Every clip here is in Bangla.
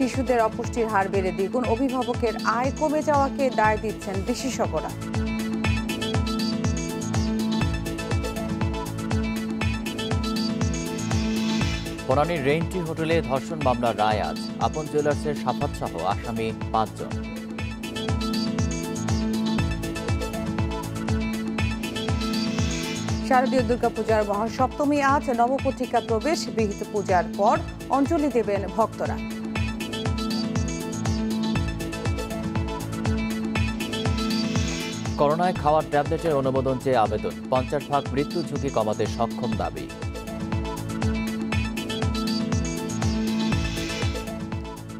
শিশুদের অপুষ্টির হার বেড়ে দ্বিগুণ, অভিভাবকের আয় কমে যাওয়াকে দায় দিচ্ছেন বিশেষজ্ঞরা। বনানীর রেইনট্রি হোটেলে ধর্ষণ মামলার রায় আজ। আপন জুয়েলার্সের সাফাত সহ আসামি 5 জন। শারদীয় দুর্গাপূজার মহাসপ্তমী আজ। নবপত্রিকা প্রবেশ, বিহিত পূজার পর অঞ্জলি দেবেন ভক্তরা। করোনায় খাওয়ার ট্যাবলেটের অনুমোদন চেয়ে আবেদন, 50% মৃত্যু ঝুঁকি কমাতে সক্ষম দাবি।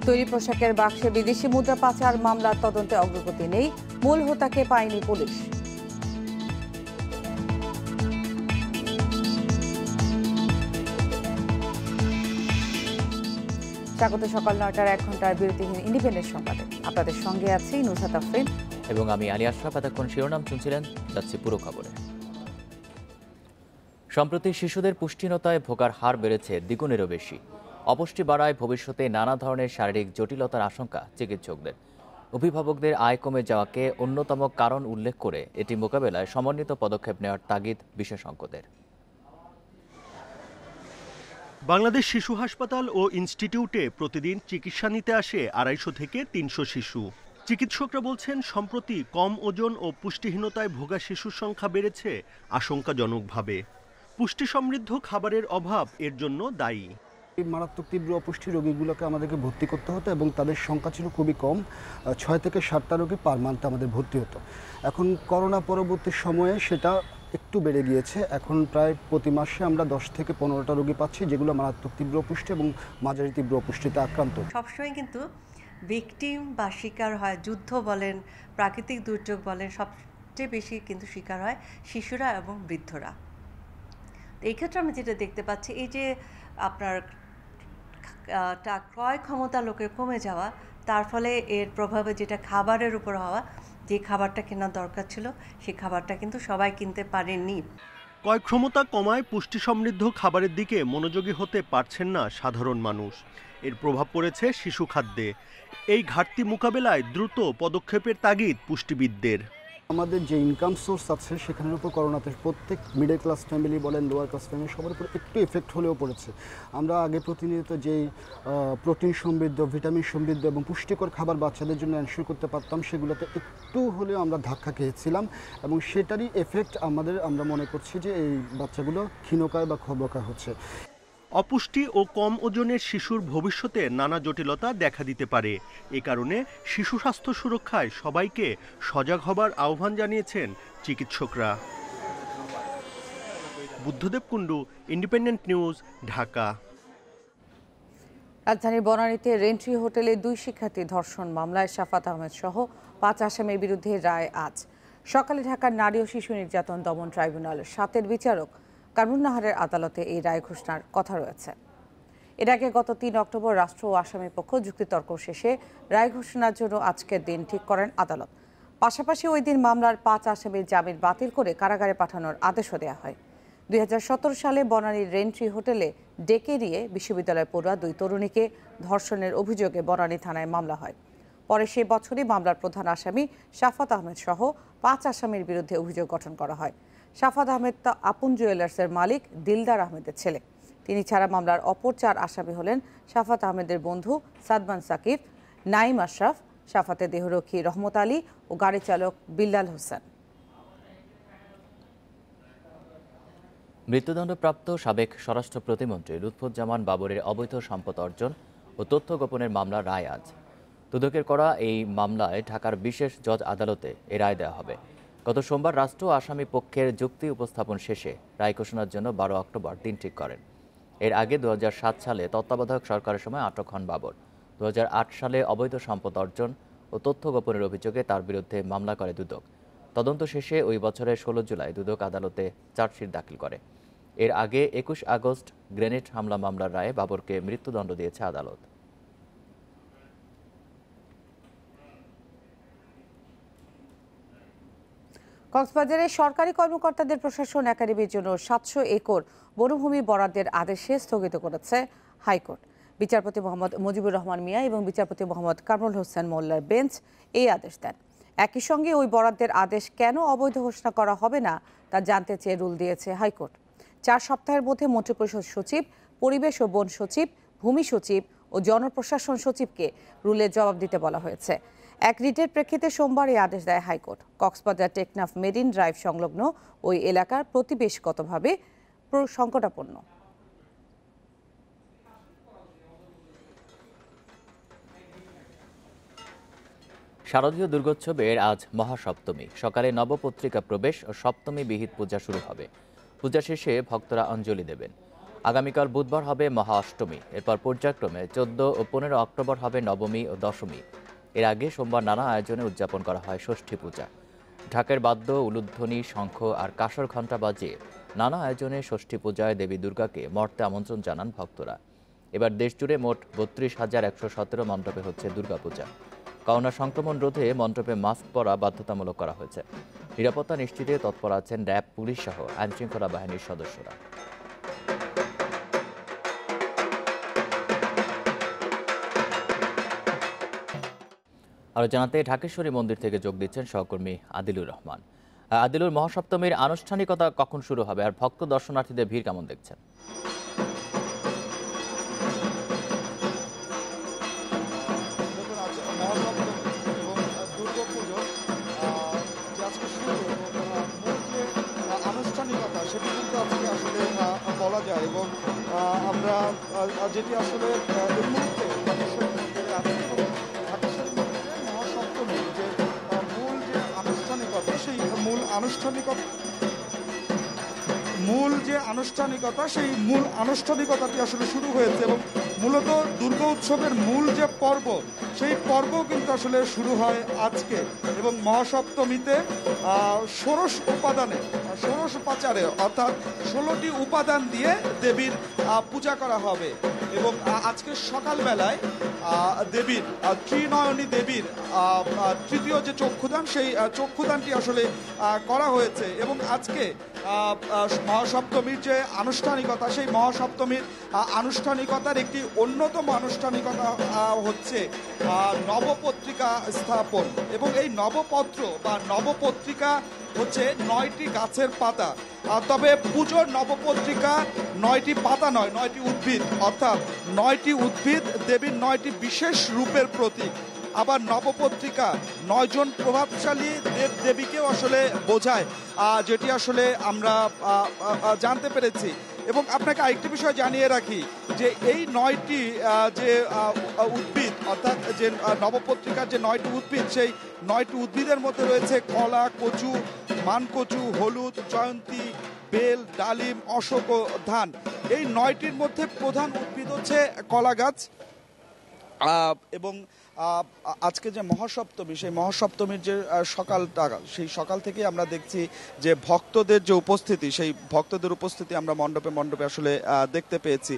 তৈরি পোশাকের বাক্সে বিদেশি মুদ্রা পাচার মামলার তদন্তে অগ্রগতি নেই, মূল হোতাকে পায়নি পুলিশ। স্বাগত সকাল 9টার 1 ঘন্টার বিরতিহীন ইন্ডিপেন্ডেন্ট সংবাদে। আপনাদের সঙ্গে আছি নুসরাত আফরিন এবং আমি আলী আশরাফ। এতক্ষণ শিরোনাম শুনছিলেন, যাচ্ছি পুরো খবরে। সম্প্রতি শিশুদের পুষ্টিহীনতায় ভোগার হার বেড়েছে দ্বিগুণেরও বেশি। অপুষ্টি বাড়ায় ভবিষ্যতে নানা ধরনের শারীরিক জটিলতার আশঙ্কা চিকিৎসকদের। অভিভাবকদের আয় কমে যাওয়াকে অন্যতম কারণ উল্লেখ করে এটি মোকাবেলায় সমন্বিত পদক্ষেপ নেওয়ার তাগিদ বিশেষজ্ঞদের। বাংলাদেশ শিশু হাসপাতাল ও ইনস্টিটিউটে প্রতিদিন চিকিৎসা নিতে আসে 250 থেকে 300 শিশু। চিকিৎসকরা বলছেন, সম্প্রতি কম ওজন ও পুষ্টিহীনতায় ভোগা শিশুর সংখ্যা বেড়েছে আশঙ্কাজনকভাবে। পুষ্টি সমৃদ্ধ খাবারের অভাব এর জন্য দায়ী। মারাত্মক তীব্র অপুষ্টি রোগীগুলোকে আমাদেরকে ভর্তি করতে হতো এবং তাদের সংখ্যা ছিল খুবই কম, 6 থেকে 7টা রোগী পার মান্থে আমাদের ভর্তি হতো। এখন করোনা পরবর্তী সময়ে সেটা একটু বেড়ে গিয়েছে। এখন প্রায় প্রতি মাসে আমরা 10 থেকে 15টা রোগী পাচ্ছি, যেগুলো মারাত্মক তীব্র অপুষ্টি এবং মাঝারি তীব্র অপুষ্টিতে আক্রান্ত। সবসময় কিন্তু ভিকটিম বা শিকার হয়, যুদ্ধ বলেন, প্রাকৃতিক দুর্যোগ বলেন, সবচেয়ে বেশি কিন্তু শিকার হয় শিশুরা এবং বৃদ্ধরা। এই ক্ষেত্রে আমি যেটা দেখতে পাচ্ছি, এই যে আপনার ক্রয় ক্ষমতা লোকের কমে যাওয়া, তার ফলে এর প্রভাবে যেটা খাবারের উপর হওয়া, যে খাবারটা কেনার দরকার ছিল সেই খাবারটা কিন্তু সবাই কিনতে পারেননি। ক্রয় ক্ষমতা কমায় পুষ্টি সমৃদ্ধ খাবারের দিকে মনোযোগী হতে পারছেন না সাধারণ মানুষ। এর প্রভাব পড়েছে শিশু খাদ্যে। এই ঘাটতি মোকাবেলায় দ্রুত পদক্ষেপের তাগিদ পুষ্টিবিদদের। আমাদের যে ইনকাম সোর্স আছে সেখানের উপর করোনাতে প্রত্যেক মিডল ক্লাস ফ্যামিলি বলেন, লোয়ার ক্লাস ফ্যামিলি, সবার উপর একটু এফেক্ট হলেও পড়েছে। আমরা আগে প্রতিনিয়ত যেই প্রোটিন সমৃদ্ধ, ভিটামিন সমৃদ্ধ এবং পুষ্টিকর খাবার বাচ্চাদের জন্য এনশিওর করতে পারতাম, সেগুলোতে একটু হলেও আমরা ধাক্কা খেয়েছিলাম এবং সেটারই এফেক্ট আমরা মনে করছি যে এই বাচ্চাগুলো ক্ষীণকায় বা খর্বকায় হচ্ছে। অপুষ্টি ও কম ওজনের শিশুর ভবিষ্যতে নানা জটিলতা দেখা দিতে পারে। এ কারণে শিশু স্বাস্থ্য সুরক্ষায় সবাইকে সজাগ হবার আহ্বান জানিয়েছেন চিকিৎসকরা। Buddhadeb Kundu, independent news, Dhaka. রাজধানীর বনানীতে রেইনট্রি হোটেলে 2 শিক্ষার্থী ধর্ষণ মামলায় সাফাত আহমেদ সহ 5 আসামির বিরুদ্ধে রায় আজ। সকালে ঢাকার নারী ও শিশু নির্যাতন দমন ট্রাইব্যুনাল 7-এর বিচারক কামরুন নাহারের আদালতে এই রায় ঘোষণার কথা রয়েছে। এর আগে গত 3 অক্টোবর রাষ্ট্র ও আসামি পক্ষ যুক্তিতর্ক শেষে রায় ঘোষণার জন্য আজকের দিন ঠিক করেন আদালত। পাশাপাশি ওই দিন মামলার 5 আসামির জামিন বাতিল করে কারাগারে পাঠানোর আদেশও দেওয়া হয়। 2017 সালে বনানীর রেইনট্রি হোটেলে ডেকে নিয়ে বিশ্ববিদ্যালয় পড়ুয়া 2 তরুণীকে ধর্ষণের অভিযোগে বনানী থানায় মামলা হয়। পরে সে বছরই মামলার প্রধান আসামি সাফাত আহমেদ সহ 5 আসামির বিরুদ্ধে অভিযোগ গঠন করা হয়। সাফাত আহমেদ আপন জুয়েলার্সের মালিক দিলদার আহমেদের ছেলে। তিনি ছাড়া মামলার অপর 4 আসামি হলেন সাফাত আহমেদের বন্ধু সাদমান সাকিব, নাইম আশরাফ, সাফাতের দেহরক্ষী রহমত আলী ও গাড়ি চালক বিল্লাল হোসেন। মৃত্যুদণ্ডপ্রাপ্ত সাবেক স্বরাষ্ট্র প্রতিমন্ত্রী লুৎফুজ্জামান বাবরের অবৈধ সম্পদ অর্জন ও তথ্য গোপনের মামলার রায় আজ। দুদকের করা এই মামলায় ঢাকার বিশেষ জজ আদালতে এ রায় দেওয়া হবে। গত সোমবার রাষ্ট্র আসামি পক্ষের যুক্তি উপস্থাপন শেষে রায় ঘোষণার জন্য 12 অক্টোবর দিন ঠিক করেন। এর আগে 2007 সালে তত্ত্বাবধায়ক সরকারের সময় আটক হন বাবর। 2008 সালে অবৈধ সম্পদ অর্জন ও তথ্য গোপনের অভিযোগে তার বিরুদ্ধে মামলা করে দুদক। তদন্ত শেষে ওই বছরের 16 জুলাই দুদক আদালতে চার্জশিট দাখিল করে। এর আগে 21 আগস্ট গ্রেনেড হামলা মামলার রায়ে বাবরকে মৃত্যুদণ্ড দিয়েছে আদালত। কক্সবাজারে সরকারি কর্মকর্তাদের প্রশাসন একাডেমির জন্য 700 একর বনভূমি বরাদ্দের আদেশে স্থগিত করেছে হাইকোর্ট। বিচারপতি মোহাম্মদ মুজিবুর রহমান মিয়া এবং বিচারপতি মোহাম্মদ কামরুল হোসেন মোল্লার বেঞ্চ এই আদেশ দেন। একই সঙ্গে ওই বরাদ্দের আদেশ কেন অবৈধ ঘোষণা করা হবে না তা জানতে চেয়ে রুল দিয়েছে হাইকোর্ট। 4 সপ্তাহের মধ্যে মন্ত্রিপরিষদ সচিব, পরিবেশ ও বন সচিব, ভূমি সচিব ও জনপ্রশাসন সচিবকে রুলের জবাব দিতে বলা হয়েছে। এক রিটের প্রেক্ষিতে সোমবার এই আদেশ দেয় high court. Cox's Bazar Teknaf marine drive সংলগ্ন ওই এলাকার প্রতিবেশগতভাবে সংকটাপন্ন। শারদীয় দুর্গোৎসবের আজ মহাসপ্তমী। সকালে নবপত্রিকা প্রবেশ ও সপ্তমী বিহিত পূজা শুরু হবে। পূজা শেষে ভক্তরা অঞ্জলি দেবেন। আগামীকাল বুধবার হবে মহা অষ্টমী। এরপর পর্যায়ক্রমে 14 ও 15 অক্টোবর হবে নবমী ও দশমী। এর আগে সোমবার নানা আয়োজনে উদযাপন করা হয় ষষ্ঠী পূজা। ঢাকের বাদ্য, উলুধ্বনি, শঙ্খ আর কাঁসর ঘণ্টা বাজিয়ে নানা আয়োজনে ষষ্ঠী পূজায় দেবী দুর্গাকে মর্তে আমন্ত্রণ জানান ভক্তরা। এবার দেশজুড়ে মোট 32,117 মণ্ডপে হচ্ছে দুর্গাপূজা। করোনা সংক্রমণ রোধে মণ্ডপে মাস্ক পরা বাধ্যতামূলক করা হয়েছে। নিরাপত্তা নিশ্চিতে তৎপর আছেন র্যাব, পুলিশ সহ আইনশৃঙ্খলা বাহিনীর সদস্যরা। আরও জানাতে ঢাকেশ্বরী মন্দির থেকে যোগ দিচ্ছেন সহকর্মী আদিলুর রহমান। আদিলুর, মহাসপ্তমীর আনুষ্ঠানিকতা কখন শুরু হবে আর ভক্ত দর্শনার্থীদের ভিড় কেমন দেখছেন? আনুষ্ঠানিকতা সেটি কিন্তু আজকে আসলে বলা যায় এবং আমরা যেটি আসলে এই মুহূর্তে মহাসপ্তমীর যে মূল যে আনুষ্ঠানিকতা সেই মূল আনুষ্ঠানিকতাটি আসলে শুরু হয়েছে এবং মূলত দুর্গা উৎসবের মূল যে পর্ব সেই পর্ব কিন্তু আসলে শুরু হয় আজকে এবং মহাসপ্তমীতে ষোড়শ পাচারে অর্থাৎ 16টি উপাদান দিয়ে দেবীর পূজা করা হবে এবং আজকে সকালবেলায় দেবীর ত্রিনয়নী দেবীর তৃতীয় যে চক্ষুদান সেই চক্ষুদানটি আসলে করা হয়েছে এবং আজকে মহাসপ্তমীর যে আনুষ্ঠানিকতা সেই মহাসপ্তমীর আনুষ্ঠানিকতার একটি অন্যতম আনুষ্ঠানিকতা হচ্ছে নবপত্রিকা স্থাপন এবং এই নবপত্র বা নবপত্রিকা হচ্ছে 9টি গাছের পাতা। তবে পুজোর নবপত্রিকা 9টি পাতা নয়, 9টি উদ্ভিদ, অর্থাৎ 9টি উদ্ভিদ দেবীর 9টি বিশেষ রূপের প্রতীক। আবার নবপত্রিকা 9 জন প্রভাবশালী দেব দেবীকেও আসলে বোঝায়, যেটি আসলে আমরা জানতে পেরেছি। এবং আপনাকে আরেকটি বিষয় জানিয়ে রাখি যে এই 9টি যে উদ্ভিদ অর্থাৎ যে নবপত্রিকার যে 9টি উদ্ভিদ সেই 9টি উদ্ভিদের মধ্যে রয়েছে কলা, কচু, মানকচু, হলুদ, জয়ন্তী, বেল, ডালিম, অশোক ও ধান। এই 9টির মধ্যে প্রধান উদ্ভিদ হচ্ছে কলা গাছ। এবং আজকে যে মহাসপ্তমী সেই মহাসপ্তমীর যে সকালটা সেই সকাল থেকে আমরা দেখছি যে ভক্তদের যে উপস্থিতি সেই ভক্তদের উপস্থিতি আমরা মণ্ডপে মণ্ডপে আসলে দেখতে পেয়েছি।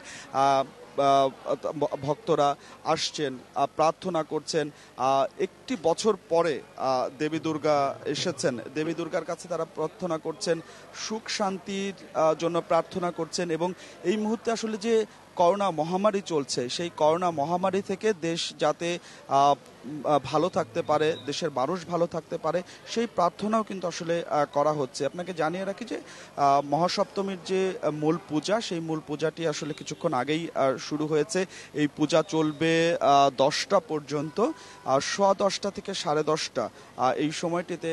ভক্তরা আসছেন, প্রার্থনা করছেন। একটি বছর পরে দেবী দুর্গা এসেছেন, দেবী দুর্গার কাছে তারা প্রার্থনা করছেন, সুখ শান্তির জন্য প্রার্থনা করছেন এবং এই মুহূর্তে আসলে যে করোনা মহামারী চলছে সেই করোনা মহামারী থেকে দেশ যাতে ভালো থাকতে পারে, দেশের মানুষ ভালো থাকতে পারে সেই প্রার্থনাও কিন্তু আসলে করা হচ্ছে। আপনাকে জানিয়ে রাখি যে মহাসপ্তমীর যে মূল পূজা সেই মূল পূজাটি আসলে কিছুক্ষণ আগেই শুরু হয়েছে। এই পূজা চলবে 10টা পর্যন্ত, 10:15 থেকে 10:30 এই সময়টিতে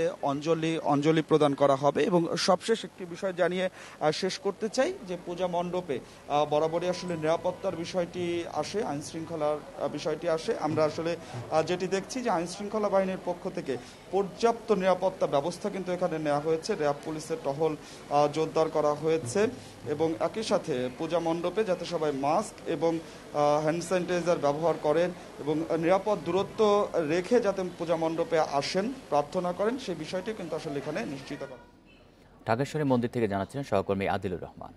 অঞ্জলি প্রদান করা হবে। এবং সবশেষ একটি বিষয় জানিয়ে শেষ করতে চাই যে পূজা মণ্ডপে বরাবরই আসলে নিরাপত্তার বিষয়টি আসে, আইন শৃঙ্খলার বিষয়টি আসে। আমরা আসলে যেটি দেখছি যে আইন শৃঙ্খলা বাহিনীর পক্ষ থেকে পর্যাপ্ত নিরাপত্তা ব্যবস্থা কিন্তু এখানে নেওয়া হয়েছে, র্যাব পুলিশের টহল জোরদার করা হয়েছে এবং একই সাথে পূজা মণ্ডপে যাতে সবাই মাস্ক এবং হ্যান্ড স্যানিটাইজার ব্যবহার করেন এবং নিরাপদ দূরত্ব রেখে যাতে পূজা মণ্ডপে আসেন, প্রার্থনা করেন সেই বিষয়টি কিন্তু আসলে এখানে নিশ্চিত করা। ঢাকেশ্বরী মন্দির থেকে জানাচ্ছেন সহকর্মী আদিলুর রহমান।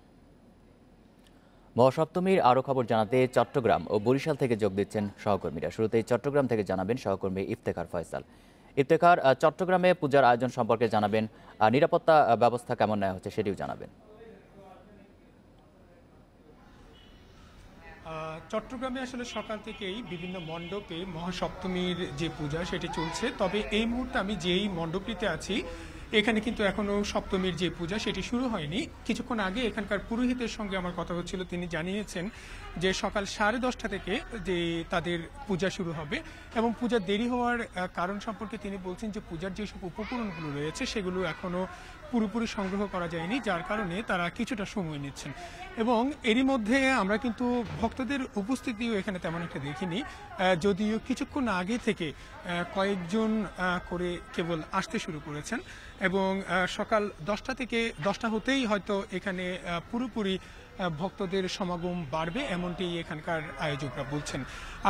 মহাসপ্তমীর আরও খবর জানাতে চট্টগ্রাম ও বরিশাল থেকে যোগ দিচ্ছেন সহকর্মীরা। শুরুতেই চট্টগ্রাম থেকে জানাবেন সহকর্মী ইফতেখার ফয়সাল। ইফতেখার, চট্টগ্রামে পূজার আয়োজন সম্পর্কে জানাবেন, নিরাপত্তা ব্যবস্থা কেমন নেওয়া হচ্ছে সেটিও জানাবেন। চট্টগ্রামে আসলে সকাল থেকেই বিভিন্ন মণ্ডপে মহাসপ্তমীর যে পূজা সেটি চলছে, তবে এই মুহূর্তে আমি যেই মণ্ডপটিতে আছি এখানে কিন্তু এখনো সপ্তমীর যে পূজা সেটি শুরু হয়নি। কিছুক্ষণ আগে এখানকার পুরোহিতের সঙ্গে আমার কথা হচ্ছিল, তিনি জানিয়েছেন যে সকাল 10:30 থেকে যে তাদের পূজা শুরু হবে এবং পূজা দেরি হওয়ার কারণ সম্পর্কে তিনি বলছেন যে পূজার যেসব উপকরণগুলো রয়েছে সেগুলো এখনো পুরোপুরি সংগ্রহ করা যায়নি, যার কারণে তারা কিছুটা সময় নিচ্ছেন। এবং এরই মধ্যে আমরা কিন্তু ভক্তদের উপস্থিতিও এখানে তেমন একটা দেখিনি, যদিও কিছুক্ষণ আগে থেকে কয়েকজন করে কেবল আসতে শুরু করেছেন এবং সকাল 10টা থেকে 10টা হতেই হয়তো এখানে পুরোপুরি ভক্তদের সমাগম বাড়বে, এমনটি এখানকার আয়োজকরা বলছেন।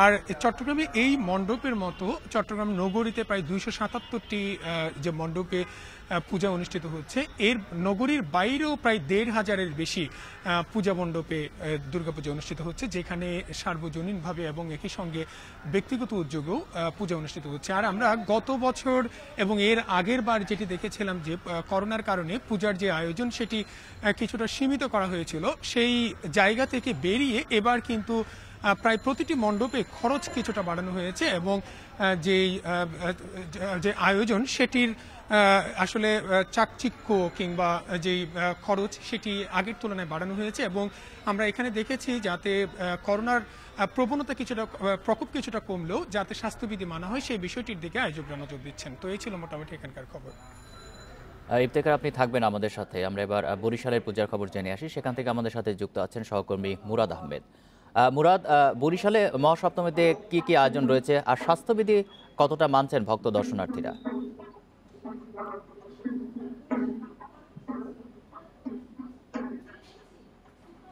আর চট্টগ্রামে এই মণ্ডপের মতো চট্টগ্রাম নগরীতে প্রায় 277টি যে মণ্ডপে পূজা অনুষ্ঠিত হচ্ছে, এর নগরীর বাইরেও প্রায় 1,500-এর বেশি পূজা মণ্ডপে দুর্গাপূজা অনুষ্ঠিত হচ্ছে, যেখানে সার্বজনীনভাবে এবং একই সঙ্গে ব্যক্তিগত উদ্যোগেও পূজা অনুষ্ঠিত হচ্ছে। আর আমরা গত বছর এবং এর আগের বার যেটি দেখেছিলাম যে করোনার কারণে পূজার যে আয়োজন সেটি কিছুটা সীমিত করা হয়েছিল, সেই জায়গা থেকে বেরিয়ে এবার কিন্তু প্রায় প্রতিটি মণ্ডপে খরচ কিছুটা বাড়ানো হয়েছে এবং যে আয়োজন সেটির আসলে চাকচিক্য কিংবা যেই খরচ সেটি আগের তুলনায় বাড়ানো হয়েছে। এবং আমরা এখানে দেখেছি যাতে করোনার প্রবণতা কিছুটা প্রকোপ কিছুটা কমলেও যাতে স্বাস্থ্যবিধি মানা হয় সেই বিষয়টির দিকে আয়োজকরা নজর দিচ্ছেন। তো এই ছিল মোটামুটি এখানকার খবর। ইফতেখার, আপনি থাকবেন আমাদের সাথে। আমরা এবার বরিশালের পূজার খবর জেনে আসি। সেখান থেকে আমাদের সাথে যুক্ত আছেন সহকর্মী মুরাদ আহমেদ। মুরাদ, বরিশালে মহাসপ্তমীতে কি কি আয়োজন রয়েছে আর স্বাস্থ্যবিধি কতটা মানছেন ভক্ত দর্শনার্থীরা?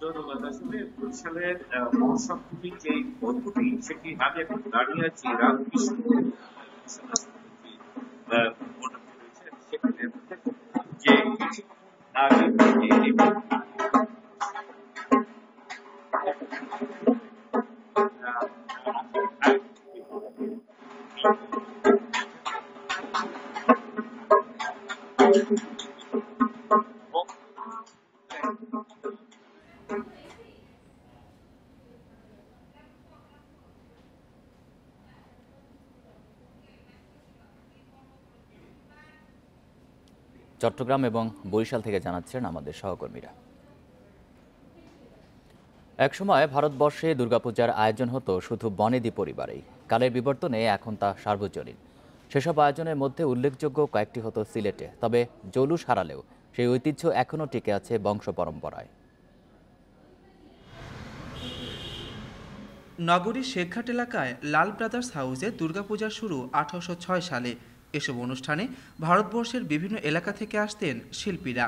ধন্যবাদ। আসলে বরিশালের মহাসপ্তমীর যে পদ্ধতি সেটি আমি এখন দাঁড়িয়ে আছি রামকৃষ্ণ সেখানে যে আগে চট্টগ্রাম এবং বরিশাল থেকে জানাচ্ছেন আমাদের সহকর্মীরা। একসময় ভারতবর্ষে দুর্গাপূজার আয়োজন হতো শুধু বনেদি পরিবারেই। কালের বিবর্তনে এখন তা সার্বজনীন। সেসব আয়োজনের মধ্যে উল্লেখযোগ্য কয়েকটি হতো সিলেটে, তবে জৌলুস হারালেও সেই ঐতিহ্য এখনও টিকে আছে বংশ পরম্পরায়। নগরীর শেখঘাট এলাকায় লাল ব্রাদার্স হাউসে দুর্গাপূজা শুরু 1806 সালে। এসব অনুষ্ঠানে ভারতবর্ষের বিভিন্ন এলাকা থেকে আসতেন শিল্পীরা।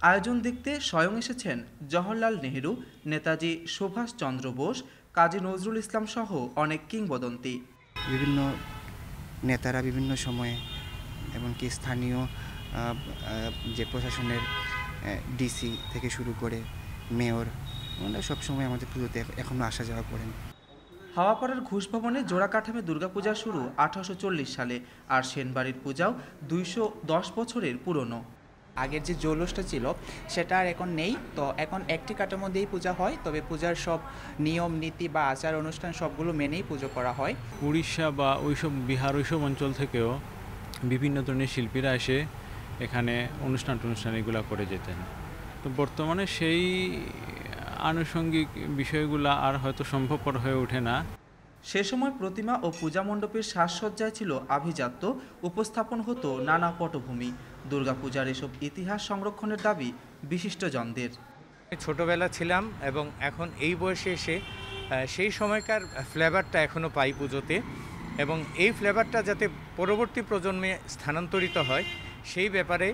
আয়োজন দেখতে স্বয়ং এসেছেন জওহরলাল নেহেরু, নেতাজি সুভাষচন্দ্র বোস, কাজী নজরুল ইসলাম সহ অনেক কিংবদন্তি। বিভিন্ন নেতারা বিভিন্ন সময়ে এমনকি স্থানীয় যে প্রশাসনের ডিসি থেকে শুরু করে মেয়র, ওনারা সবসময় আমাদের পুজোতে এখনও আসা যাওয়া করেন। হাওয়াপাড়ার ঘোষ ভবনে জোড়া কাঠামে দুর্গাপূজা শুরু 1840 সালে, আর সেনবাড়ির পূজাও 210 বছরের পুরনো। আগের যে জৌলুসটা ছিল সেটা আর এখন নেই, তো এখন একটি কাঠামো দিয়েই পূজা হয়, তবে পূজার সব নিয়ম নীতি বা আচার অনুষ্ঠান সবগুলো মেনেই পুজো করা হয়। উড়িষ্যা বা ওইসব বিহার ওইসব অঞ্চল থেকেও বিভিন্ন ধরনের শিল্পীরা এসে এখানে অনুষ্ঠান এগুলো করে যেতেন। তো বর্তমানে সেই আনুষঙ্গিক বিষয়গুলো আর হয়তো সম্ভবপর হয়ে ওঠে না। সে সময় প্রতিমা ও পূজা মণ্ডপের সাজসজ্জায় ছিল আভিজাত্য, উপস্থাপন হতো নানা পটভূমি। দুর্গাপূজার এসব ইতিহাস সংরক্ষণের দাবি বিশিষ্টজনদের। ছোটবেলা ছিলাম এবং এখন এই বয়সে এসে সেই সময়কার ফ্লেভারটা এখনও পাই পুজোতে, এবং এই ফ্লেভারটা যাতে পরবর্তী প্রজন্মে স্থানান্তরিত হয় সেই ব্যাপারে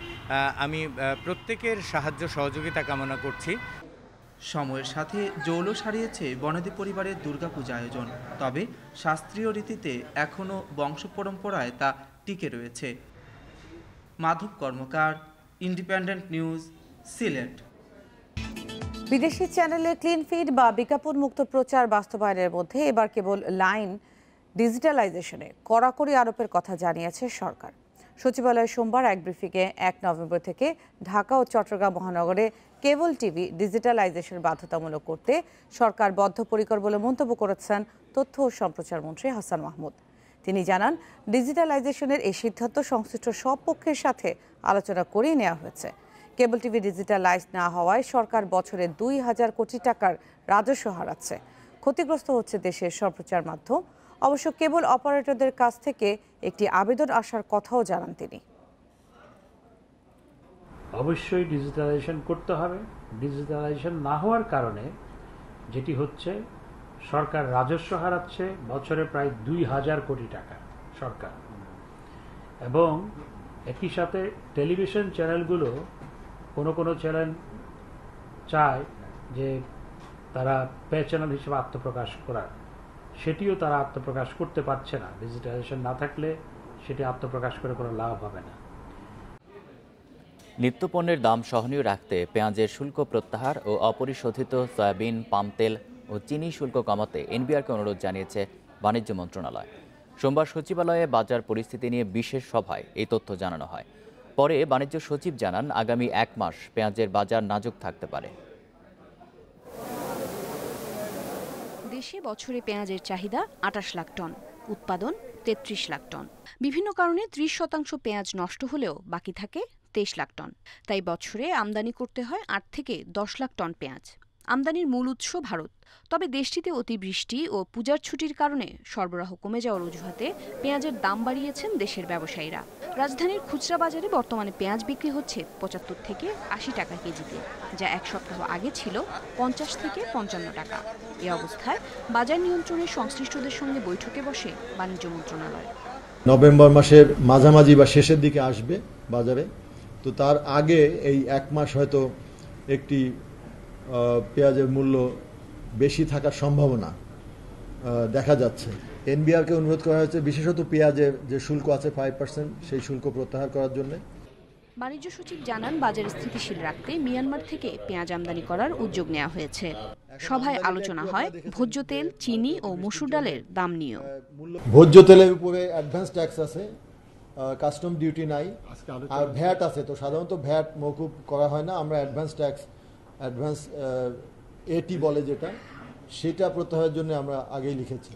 আমি প্রত্যেকের সাহায্য সহযোগিতা কামনা করছি। সময়ের সাথে জৌলুস হারিয়েছে বনেদি পরিবারের দুর্গাপূজা আয়োজন, তবে শাস্ত্রীয় রীতিতে এখনও বংশ পরম্পরায় তা টিকে রয়েছে। মাধব কর্মকার, ইন্ডিপেন্ডেন্ট নিউজ, সিলেট। বিদেশি চ্যানেলে ক্লিন ফিড বা বিজ্ঞাপন মুক্ত প্রচার বাস্তবায়নের মধ্যে এবার কেবল লাইন ডিজিটালাইজেশনে কড়াকড়ি আরোপের কথা জানিয়েছে সরকার। সচিবালয়ে সোমবার এক ব্রিফিংয়ে 1 নভেম্বর থেকে ঢাকা ও চট্টগ্রাম মহানগরে কেবল টিভি ডিজিটালাইজেশন বাধ্যতামূলক করতে সরকার বদ্ধপরিকর বলে মন্তব্য করেছেন তথ্য ও সম্প্রচার মন্ত্রী হাসান মাহমুদ। তিনি জানান, ডিজিটালাইজেশনের এই সিদ্ধান্ত সংশ্লিষ্ট সব পক্ষের সাথে আলোচনা করেই নেওয়া হয়েছে। কেবল টিভি ডিজিটালাইজ না হওয়ায় সরকার বছরে 2,000 কোটি টাকার রাজস্ব হারাচ্ছে। ক্ষতিগ্রস্ত হচ্ছে দেশের সম্প্রচার মাধ্যম। অবশ্য কেবল অপারেটরদের কাছ থেকে একটি আবেদন আসার কথাও জানান তিনি। অবশ্যই ডিজিটালাইজেশন করতে হবে। ডিজিটালাইজেশন না হওয়ার কারণে যেটি হচ্ছে, সরকার রাজস্ব হারাচ্ছে বছরে প্রায় 2,000 কোটি টাকা সরকার, এবং একই সাথে টেলিভিশন চ্যানেলগুলো কোনো চ্যানেল চায় যে তারা পে চ্যানেল হিসেবে আত্মপ্রকাশ করার, সেটিও তারা আত্মপ্রকাশ করতে পারছে না। ডিজিটালাইজেশন না থাকলে সেটি আত্মপ্রকাশ করে কোনো লাভ হবে না। নিত্যপণ্যের দাম সহনীয় রাখতে পেঁয়াজের শুল্ক প্রত্যাহার ও অপরিশোধিত সয়াবিন, পাম তেল ও চিনি শুল্ক কমাতে এনবিআরকে অনুরোধ জানিয়েছে বাণিজ্য মন্ত্রণালয়। সোমবার সচিবালয়ে বাজার পরিস্থিতি নিয়ে বিশেষ সভায় এই তথ্য জানানো হয়। পরে বাণিজ্য সচিব জানান, আগামী 1 মাস পেঁয়াজের বাজার নাজুক থাকতে পারে। দেশে বছরে পেঁয়াজের চাহিদা 28 লাখ টন, উৎপাদন 33 লাখ টন। বিভিন্ন কারণে 30% পেঁয়াজ নষ্ট হলেও বাকি থাকে 23 লাখ টন। তাই বছরে আমদানি করতে হয় 8 থেকে 10 লাখ টন পেঁয়াজ। আমদানির মূল উৎস ভারত। তবে দেশটিতে অতিবৃষ্টি ও পূজার ছুটির কারণে সরবরাহ কমে যাওয়ার অজুহাতে পেঁয়াজের দাম বাড়িয়েছেন দেশের ব্যবসায়ীরা। রাজধানীর খুচরা বাজারে বর্তমানে পেঁয়াজ বিক্রি হচ্ছে 75 থেকে 80 টাকা কেজিতে, যা 1 সপ্তাহ আগে ছিল 50 থেকে 55 টাকা। এ অবস্থায় বাজার নিয়ন্ত্রণের সংশ্লিষ্টদের সঙ্গে বৈঠকে বসে বাণিজ্য মন্ত্রণালয়। নভেম্বর মাসের মাঝামাঝি বা শেষের দিকে আসবে বাজারে, তো তার আগে এই 1 মাস হয়তো একটি পেঁয়াজের মূল্য বেশি থাকার সম্ভাবনা দেখা যাচ্ছে। এনবিআরকে অনুরোধ করা হয়েছে বিশেষত পেঁয়াজের যে শুল্ক আছে 5%, সেই শুল্ক প্রত্যাহার করার জন্য। বাণিজ্য সচিব জানান, বাজার স্থিতিশীল রাখতে মিয়ানমার থেকে পেঁয়াজ আমদানি করার উদ্যোগ নেওয়া হয়েছে। সভায় আলোচনা হয় ভোজ্য তেল, চিনি ও মসুর ডালের দাম নিয়েও। ভোজ্য তেলের উপরে অ্যাডভান্স ট্যাক্স আছে, কাস্টম ডিউটি নাই, আর ভ্যাট আছে। তো সাধারণত ভ্যাট মওকুফ করা হয় না, আমরা অ্যাডভান্স ট্যাক্স, অ্যাডভান্স এটি বলে যেটা, সেটা প্রত্যাহারের জন্য আমরা আগেই লিখেছি।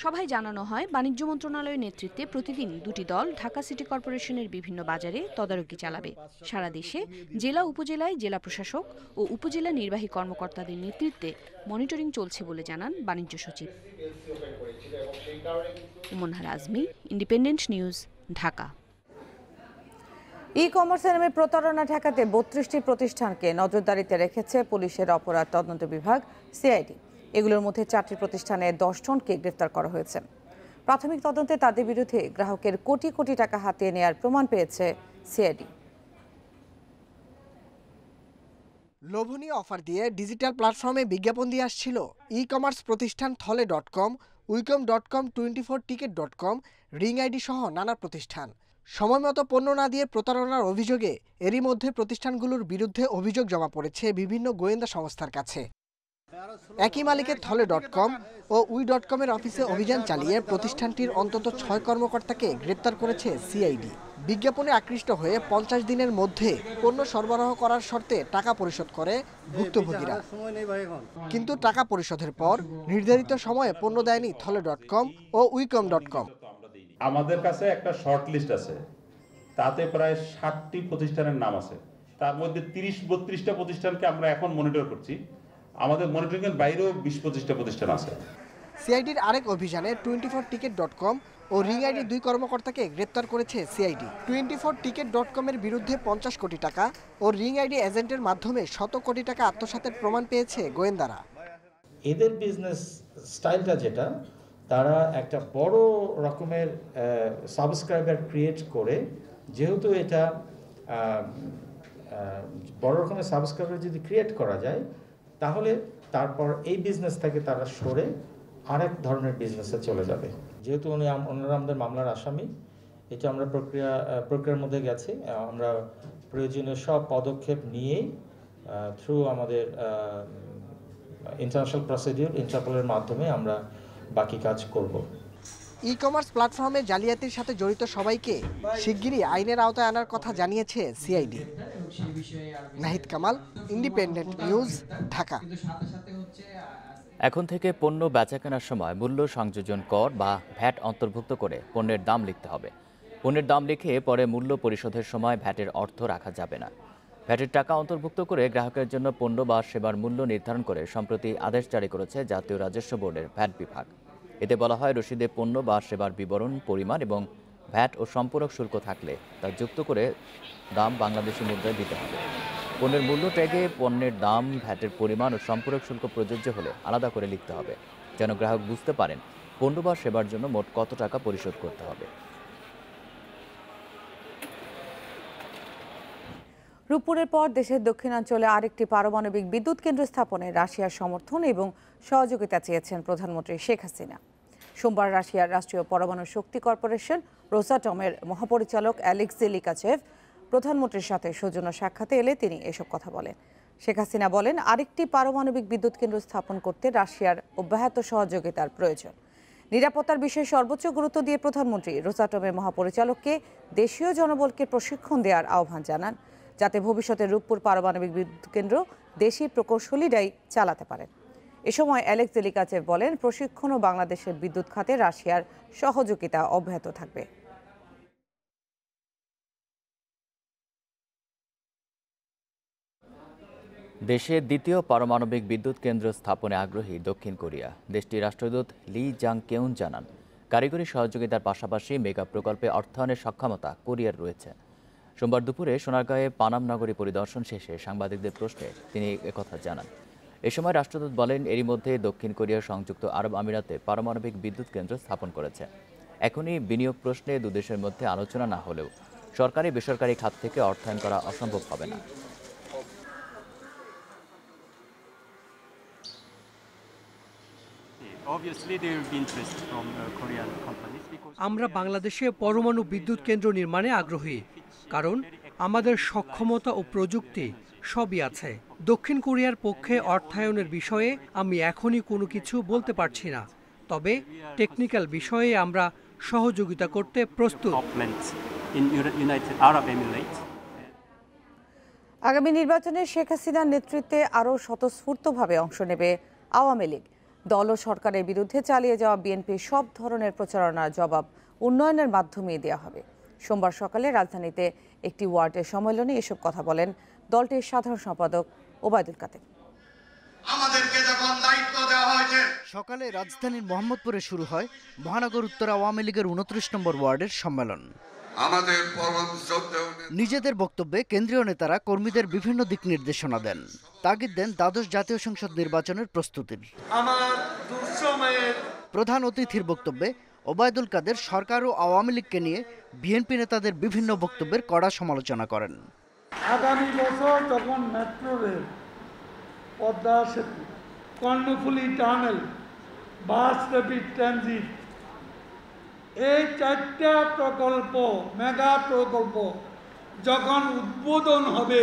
সভায় জানানো হয়, বাণিজ্য মন্ত্রণালয়ের নেতৃত্বে প্রতিদিন 2টি দল ঢাকা সিটি কর্পোরেশনের বিভিন্ন বাজারে তদারকি চালাবে। সারা দেশে জেলা উপজেলায় জেলা প্রশাসক ও উপজেলা নির্বাহী কর্মকর্তাদের নেতৃত্বে মনিটরিং চলছে বলে জানান বাণিজ্য সচিব। মুনহার আজমি, ইন্ডিপেন্ডেন্ট নিউজ, ঢাকা। ই-কমার্সের নামে প্রতারণা ঠেকাতে 32টি প্রতিষ্ঠানকে নজরদারিতে রেখেছে পুলিশের অপরাধ তদন্ত বিভাগ সিআইডি। এগুলোর মধ্যে 4টি প্রতিষ্ঠানে 10 জনকে গ্রেফতার করা হয়েছে। প্রাথমিক তদন্তে তাদের বিরুদ্ধে গ্রাহকের কোটি কোটি টাকা হাতিয়ে নেওয়ার প্রমাণ পেয়েছে সিআইডি। লোভনীয় অফার দিয়ে ডিজিটাল প্ল্যাটফর্মে বিজ্ঞাপন দিয়ে আসছিল ই-কমার্স প্রতিষ্ঠান থলে.com, উইকম.com, 24ticket.com, রিং আইডি সহ নানা প্রতিষ্ঠান। সময়মতো পণ্য না দিয়ে প্রতারণার অভিযোগে এরই মধ্যে প্রতিষ্ঠানগুলোর বিরুদ্ধে অভিযোগ জমা পড়েছে বিভিন্ন গোয়েন্দা সংস্থার কাছে। একই মালিকের থলে.com ও উই.com-এর অফিসে অভিযান চালিয়ে প্রতিষ্ঠানটির অন্তত 6 কর্মকর্তাকে গ্রেপ্তার করেছে সিআইডি। বিজ্ঞাপনে আকৃষ্ট হয়ে 50 দিনের মধ্যে পণ্য সরবরাহ করার শর্তে টাকা পরিশোধ করে ভুক্তভোগীরা। কিন্তু টাকা পরিশোধের পর নির্ধারিত সময়ে পণ্য দেয়নি থলে.com ও উইকম.com। আমাদের কাছে একটা শর্ট লিস্ট আছে, তাতে প্রায় 60টি প্রতিষ্ঠানের নাম আছে। তার মধ্যে 30-32টা প্রতিষ্ঠানকে আমরা এখন মনিটর করছি। আমাদের মনিটরিংয়ের বাইরেও 20-25টা প্রতিষ্ঠান আছে। সিআইডির আরেক অভিযানে 24ticket.com ও রিং আইডি 2 কর্মকর্তাকে গ্রেপ্তার করেছে সিআইডি। 24ticket.com-এর বিরুদ্ধে 50 কোটি টাকা ও রিং আইডি এজেন্টের মাধ্যমে 100 কোটি টাকা আত্মসাতের প্রমাণ পেয়েছে গোয়েন্দারা। এদের বিজনেস স্টাইলটা যেটা, তারা একটা বড় রকমের সাবস্ক্রাইবার ক্রিয়েট করে, যেহেতু এটা বড় রকমের সাবস্ক্রাইবার যদি ক্রিয়েট করা যায়, তাহলে তারপর এই বিজনেস থেকে তারা সরে আরেক ধরনের বিজনেসে চলে যাবে। যেহেতু ওনারা আমাদের মামলার আসামি, এটা আমরা প্রক্রিয়ার মধ্যে গেছি। আমরা প্রয়োজনীয় সব পদক্ষেপ নিয়েই থ্রু আমাদের ইন্টারন্যাশনাল প্রসিডিউর, ইন্টারপোলের মাধ্যমে আমরা বাকি কাজ করব। ই কমার্স প্ল্যাটফর্মে জালিয়াতির সাথে জড়িত সবাইকে শিগগিরই আইনের আওতায় আনার কথা জানিয়েছে CID. Nahid Kamal, independent news, Dhaka. এখন থেকে পণ্য বেচাকেনার সময় মূল্য সংযোজন কর বা ভ্যাট অন্তর্ভুক্ত করে পণ্যের দাম লিখতে হবে। পণ্যের দাম লিখে পরে মূল্য পরিশোধের সময় ভ্যাটের অর্থ রাখা যাবে না। ভ্যাটের টাকা অন্তর্ভুক্ত করে গ্রাহকের জন্য পণ্য বা সেবার মূল্য নির্ধারণ করে সম্প্রতি আদেশ জারি করেছে জাতীয় রাজস্ব বোর্ডের ভ্যাট বিভাগ। এতে বলা হয়, রসিদে পণ্য বা সেবার বিবরণ, পরিমাণ এবং ভ্যাট ও সম্পূরক শুল্ক থাকলে তা যুক্ত করে দাম বাংলাদেশি মুদ্রায় দিতে হবে। পণ্যের মূল্য ট্যাগে পণ্যের দাম, ভ্যাটের পরিমাণ ও সম্পূরক শুল্ক প্রযোজ্য হলে আলাদা করে লিখতে হবে, যেন গ্রাহক বুঝতে পারেন পণ্য বা সেবার জন্য মোট কত টাকা পরিশোধ করতে হবে। রূপপুরের পর দেশের দক্ষিণাঞ্চলে আরেকটি পারমাণবিক বিদ্যুৎ কেন্দ্র স্থাপনে রাশিয়ার সমর্থন এবং সহযোগিতা চেয়েছেন প্রধানমন্ত্রী শেখ হাসিনা। সোমবার রাশিয়ার রাষ্ট্রীয় পরমাণু শক্তি কর্পোরেশন রোসাটমের মহাপরিচালক অ্যালেক্সি লিকাচেভ প্রধানমন্ত্রীর সাথে সৌজন্য সাক্ষাতে এলে তিনি এসব কথা বলেন। শেখ হাসিনা বলেন, আরেকটি পারমাণবিক বিদ্যুৎ কেন্দ্র স্থাপন করতে রাশিয়ার অব্যাহত সহযোগিতার প্রয়োজন। নিরাপত্তার বিষয়ে সর্বোচ্চ গুরুত্ব দিয়ে প্রধানমন্ত্রী রোসাটমের মহাপরিচালককে দেশীয় জনবলকে প্রশিক্ষণ দেওয়ার আহ্বান জানান, যাতে ভবিষ্যতে রূপপুর পারমাণবিক বিদ্যুৎ কেন্দ্র দেশি প্রকৌশলীরাই চালাতে পারেন। এ সময় অ্যালেক্সি লিকাচেভ বলেন, প্রশিক্ষণ ও বাংলাদেশের বিদ্যুৎ খাতে রাশিয়ার সহযোগিতা অব্যাহত থাকবে। দেশের দ্বিতীয় পারমাণবিক বিদ্যুৎ কেন্দ্র স্থাপনে আগ্রহী দক্ষিণ কোরিয়া। দেশটির রাষ্ট্রদূত লি জাং কেউন জানান, কারিগরি সহযোগিতার পাশাপাশি মেগা প্রকল্পে অর্থায়নের সক্ষমতা কোরিয়ার রয়েছে। সোমবার দুপুরে সোনারগাঁয়ে পানাম নগরী পরিদর্শন শেষে সাংবাদিকদের প্রশ্নে তিনি একথা জানান। এ সময় রাষ্ট্রদূত বলেন, এরই মধ্যে দক্ষিণ কোরিয়া সংযুক্ত আরব আমিরাতে পারমাণবিক বিদ্যুৎ কেন্দ্র স্থাপন করেছে। এখনই বিনিয়োগ প্রশ্নে দুদেশের মধ্যে আলোচনা না হলেও সরকারি বেসরকারি খাত থেকে অর্থায়ন করা অসম্ভব হবে না। আমরা বাংলাদেশে পরমাণু বিদ্যুৎ কেন্দ্র নির্মাণে আগ্রহী, কারণ আমাদের সক্ষমতা ও প্রযুক্তি সবই আছে। দক্ষিণ কোরিয়ার পক্ষে অর্থায়নের বিষয়ে আমি এখনই কোনো কিছু বলতে পারছি না, তবে টেকনিক্যাল বিষয়ে আমরা সহযোগিতা করতে প্রস্তুত। আগামী নির্বাচনে শেখ হাসিনার নেতৃত্বে আরও স্বতঃস্ফূর্তভাবে অংশ নেবে আওয়ামী লীগ। দল ও সরকারের বিরুদ্ধে চালিয়ে যাওয়া বিএনপির সব ধরনের প্রচারণার জবাব উন্নয়নের মাধ্যমেই দেওয়া হবে। সোমবার সকালে রাজধানীতে একটি ওয়ার্ডের সম্মেলনে এসব কথা বলেন দলটির সাধারণ সম্পাদক ওবায়দুল কাদের। সকালে রাজধানীর মোহাম্মদপুরে শুরু হয় মহানগর উত্তর আওয়ামী লীগের 29 নম্বর ওয়ার্ডের সম্মেলন। নিজেদের বক্তব্যে কেন্দ্রীয় নেতারা কর্মীদের বিভিন্ন দিক নির্দেশনা দেন, তাগিদ দেন দ্বাদশ জাতীয় সংসদ নির্বাচনের প্রস্তুতির। প্রধান অতিথির বক্তব্যে ওবায়দুল কাদের সরকার ও আওয়ামী লীগকে নিয়ে বিএনপি নেতাদের বিভিন্ন বক্তব্যের কড়া সমালোচনা করেন। আগামী বছর যখন মেট্রো রেল, পদ্মা সেতু, কর্ণফুলী টানেল, বাস র্যাপিড ট্রানজিট, এই 4টা প্রকল্প, মেগা প্রকল্প যখন উদ্বোধন হবে,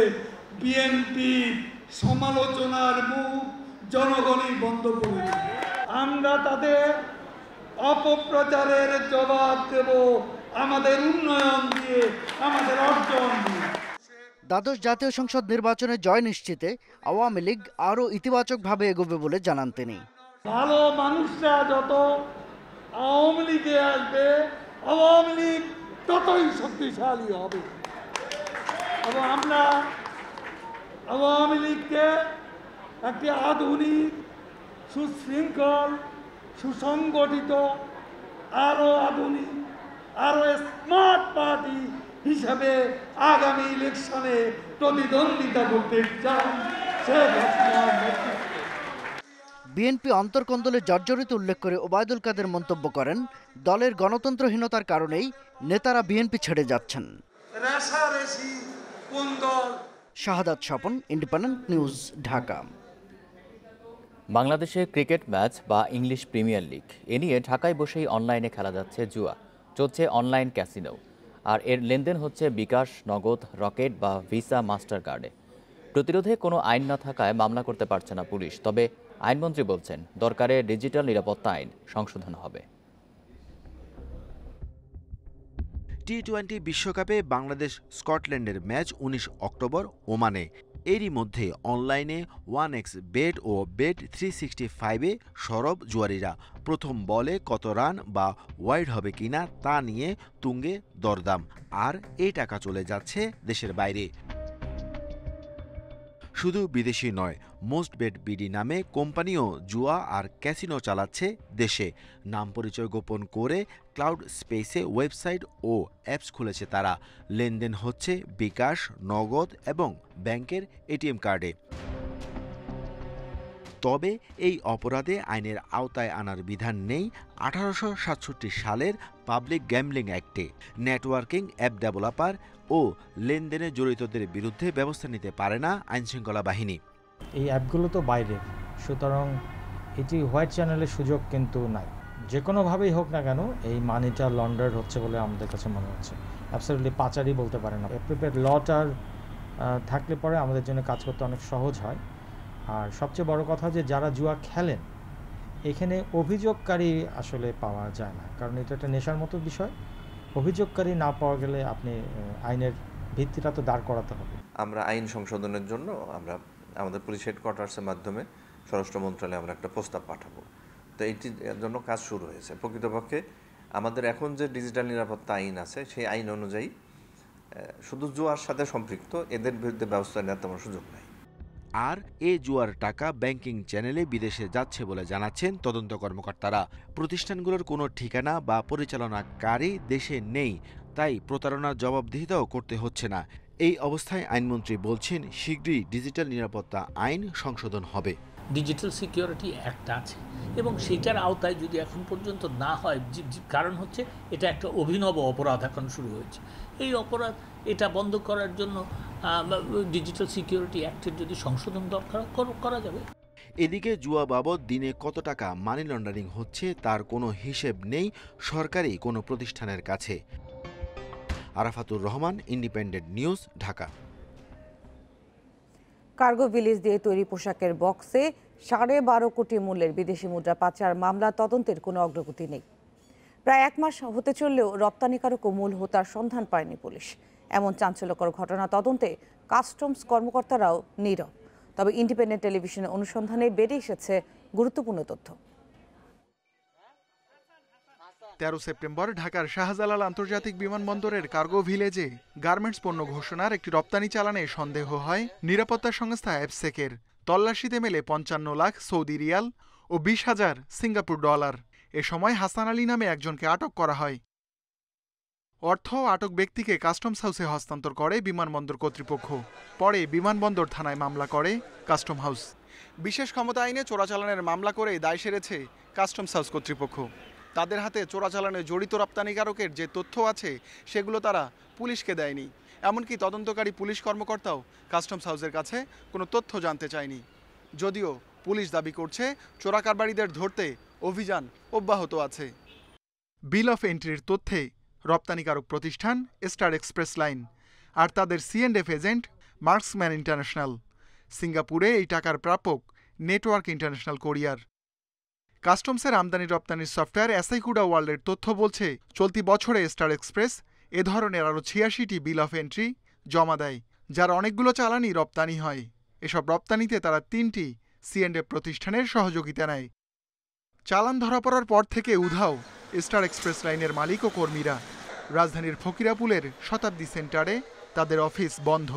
বিএনপি সমালোচনার মুখ জনগণই বন্ধ করে দেবে। আমরা তাদের অপপ্রচারের জবাব দেব আমাদের উন্নয়ন দিয়ে, আমাদের অর্জন দিয়ে। দ্বাদশ জাতীয় সংসদ নির্বাচনে জয় নিশ্চিতে আওয়ামী লীগ আরও ইতিবাচকভাবে এগোবে বলে জানান তিনি। ভালো মানুষরা যত আওয়ামী লীগে আসবে, আওয়ামী লীগ ততই শক্তিশালী হবে এবং আমরা আওয়ামী লীগকে একটি আধুনিক, সুশৃঙ্খল, সুসংগঠিত, আরও আধুনিক, আরও স্মার্ট পার্টি হিসাবে আগামী ইলেকশনে প্রতিদ্বন্দ্বিতা করতে চান। বিএনপি অন্তর্কন্দলে জর্জরিত উল্লেখ করে ওবায়দুল কাদের মন্তব্য করেন, দলের গণতন্ত্রহীনতার কারণেই নেতারা বিএনপি ছেড়ে যাচ্ছেন। শাহাদাত স্বপন, ইন্ডিপেন্ডেন্ট নিউজ, ঢাকা। বাংলাদেশে ক্রিকেট ম্যাচ বা ইংলিশ প্রিমিয়ার লিগ, এ নিয়ে ঢাকায় বসেই অনলাইনে খেলা যাচ্ছে জুয়া, চলছে অনলাইন ক্যাসিনো, আর এর লেনদেন হচ্ছে বিকাশ, নগদ, রকেট বা ভিসা, মাস্টার কার্ডে। প্রতিরোধে কোনো আইন না থাকায় মামলা করতে পারছে না পুলিশ, তবে আইনমন্ত্রী বলছেন দরকারে ডিজিটাল নিরাপত্তা আইন সংশোধন হবে। টি-20 বিশ্বকাপে বাংলাদেশ স্কটল্যান্ডের ম্যাচ ১৯ অক্টোবর ওমানে। এরই মধ্যে অনলাইনে 1xBet ও Bet365-এ সরব জুয়ারিরা। প্রথম বলে কত রান বা ওয়াইড হবে কিনা তা নিয়ে তুঙ্গে দরদাম, আর এই টাকা চলে যাচ্ছে দেশের বাইরে। শুধু বিদেশি নয়, মোস্ট বেট বিডি নামে কোম্পানিও জুয়া আর ক্যাসিনো চালাচ্ছে দেশে। নাম পরিচয় গোপন করে ক্লাউড স্পেসে ওয়েবসাইট ও অ্যাপস খুলেছে তারা। লেনদেন হচ্ছে বিকাশ, নগদ এবং ব্যাংকের এটিএম কার্ডে। তবে এই অপরাধে আইনের আওতায় আনার বিধান নেই 1867 সালের পাবলিক গ্যাম্বলিং অ্যাক্টে। নেটওয়ার্কিং অ্যাপ ডেভেলপার ও লেনদেনে জড়িতদের বিরুদ্ধে ব্যবস্থা নিতে পারে না আইনশৃঙ্খলা বাহিনী। এই অ্যাপগুলো তো বাইরে, সুতরাং এটি হোয়াইট চ্যানেলের সুযোগ কিন্তু নাই। যে কোনোভাবেই হোক না কেন এই মানিটা লন্ডার হচ্ছে বলে আমাদের কাছে মনে হচ্ছে। অ্যাবসলিউটলি পাচারই বলতে পারে না। অ্যাপ্রোপ্রিয়েট লটার থাকলে পরে আমাদের জন্য কাজ করতে অনেক সহজ হয়। আর সবচেয়ে বড় কথা যে যারা জুয়া খেলেন এখানে অভিযোগকারী আসলে পাওয়া যায় না, কারণ এটা একটা নেশার মতো বিষয়। অভিযোগকারী না পাওয়া গেলে আপনি আইনের ভিত্তিটা তো দাঁড় করাতে হবে। আমরা আইন সংশোধনের জন্য আমরা আমাদের পুলিশ হেডকোয়ার্টার্সের মাধ্যমে স্বরাষ্ট্র মন্ত্রণালয়ে আমরা একটা প্রস্তাব পাঠাবো। তো এইটির জন্য কাজ শুরু হয়েছে। প্রকৃতপক্ষে আমাদের এখন যে ডিজিটাল নিরাপত্তা আইন আছে সেই আইন অনুযায়ী শুধু জুয়ার সাথে সম্পৃক্ত এদের বিরুদ্ধে ব্যবস্থা নেওয়ার তেমন সুযোগ নাই। আর এ জুয়ার টাকা ব্যাংকিং চ্যানেলে বিদেশে যাচ্ছে বলে জানাচ্ছেন তদন্ত কর্মকর্তারা। প্রতিষ্ঠানগুলোর কোনো ঠিকানা বা পরিচালনাকারী দেশে নেই, তাই প্রতারণার জবাবদিহিতাও করতে হচ্ছে না। এই অবস্থায় আইনমন্ত্রী বলছেন শীঘ্রই ডিজিটাল নিরাপত্তা আইন সংশোধন হবে। ডিজিটাল সিকিউরিটি অ্যাক্ট আছে এবং সেটার আওতায় যদি এখন পর্যন্ত না হয়, কারণ হচ্ছে এটা একটা অভিনব অপরাধ এখন শুরু হয়েছে। এই অপরাধ এটা বন্ধ করার জন্য ডিজিটাল সিকিউরিটি অ্যাক্টের যদি সংশোধন দরকার করা যাবে। এদিকে জুয়া বাবদ দিনে কত টাকা মানি লন্ডারিং হচ্ছে তার কোনো হিসেব নেই সরকারি কোনো প্রতিষ্ঠানের কাছে। Arafatur Rahman, independent news, Dhaka. Cargo village দিয়ে তৈরি পোশাকের বক্সে 12.5 কোটি মূল্যের বিদেশি মুদ্রা পাচার মামলা তদন্তের কোনো অগ্রগতি নেই। প্রায় 1 মাস হতে চললেও রপ্তানিকারক ও মূল হোতার সন্ধান পায়নি পুলিশ। এমন চাঞ্চল্যকর ঘটনা তদন্তে কাস্টমস কর্মকর্তারাও নীরব। তবে ইন্ডিপেন্ডেন্ট টেলিভিশনের অনুসন্ধানে বেরিয়ে এসেছে গুরুত্বপূর্ণ তথ্য। 13 সেপ্টেম্বর ঢাকার শাহজালাল আন্তর্জাতিক বিমানবন্দরের কার্গো ভিলেজে গার্মেন্টস পণ্য ঘোষণার একটি রপ্তানি চালানে সন্দেহ হয় নিরাপত্তা সংস্থা অ্যাপসেকের। তল্লাশিতে মেলে 55 লাখ সৌদি রিয়াল ও 20,000 সিঙ্গাপুর ডলার। এ সময় হাসান আলী নামে একজনকে আটক করা হয়। অর্থ আটক ব্যক্তিকে কাস্টমস হাউসে হস্তান্তর করে বিমানবন্দর কর্তৃপক্ষ। পরে বিমানবন্দর থানায় মামলা করে কাস্টম হাউস। বিশেষ ক্ষমতা আইনে চোরাচালানের মামলা করে দায় সেরেছে কাস্টমস হাউস কর্তৃপক্ষ। তাদের হাতে চোরাচালানে জড়িত রপ্তানিকারকের যে তথ্য আছে সেগুলো তারা পুলিশকে দেয়নি। এমনকি তদন্তকারী পুলিশ কর্মকর্তাও কাস্টমস হাউসের কাছে কোনো তথ্য জানতে চায়নি। যদিও পুলিশ দাবি করছে চোরা কারবারিদের ধরতে অভিযান অব্যাহত আছে। বিল অফ এন্ট্রির তথ্যে রপ্তানিকারক প্রতিষ্ঠান স্টার এক্সপ্রেস লাইন আর তাদের C&F এজেন্ট মার্কসম্যান ইন্টারন্যাশনাল। সিঙ্গাপুরে এই টাকার প্রাপক নেটওয়ার্ক ইন্টারন্যাশনাল কোরিয়ার। কাস্টমসের আমদানি রপ্তানির সফটওয়্যার অ্যাসাইকুডা ওয়ার্ল্ডের তথ্য বলছে চলতি বছরে স্টার এক্সপ্রেস এ ধরনের আরও 86টি বিল অফ এন্ট্রি জমা দেয়, যার অনেকগুলো চালানই রপ্তানি হয়। এসব রপ্তানিতে তারা 3টি C&F প্রতিষ্ঠানের সহযোগিতা নেয়। চালান ধরা পড়ার পর থেকে উধাও স্টার এক্সপ্রেস লাইনের মালিক ও কর্মীরা। রাজধানীর ফকিরাপুলের শতাব্দী সেন্টারে তাদের অফিস বন্ধ।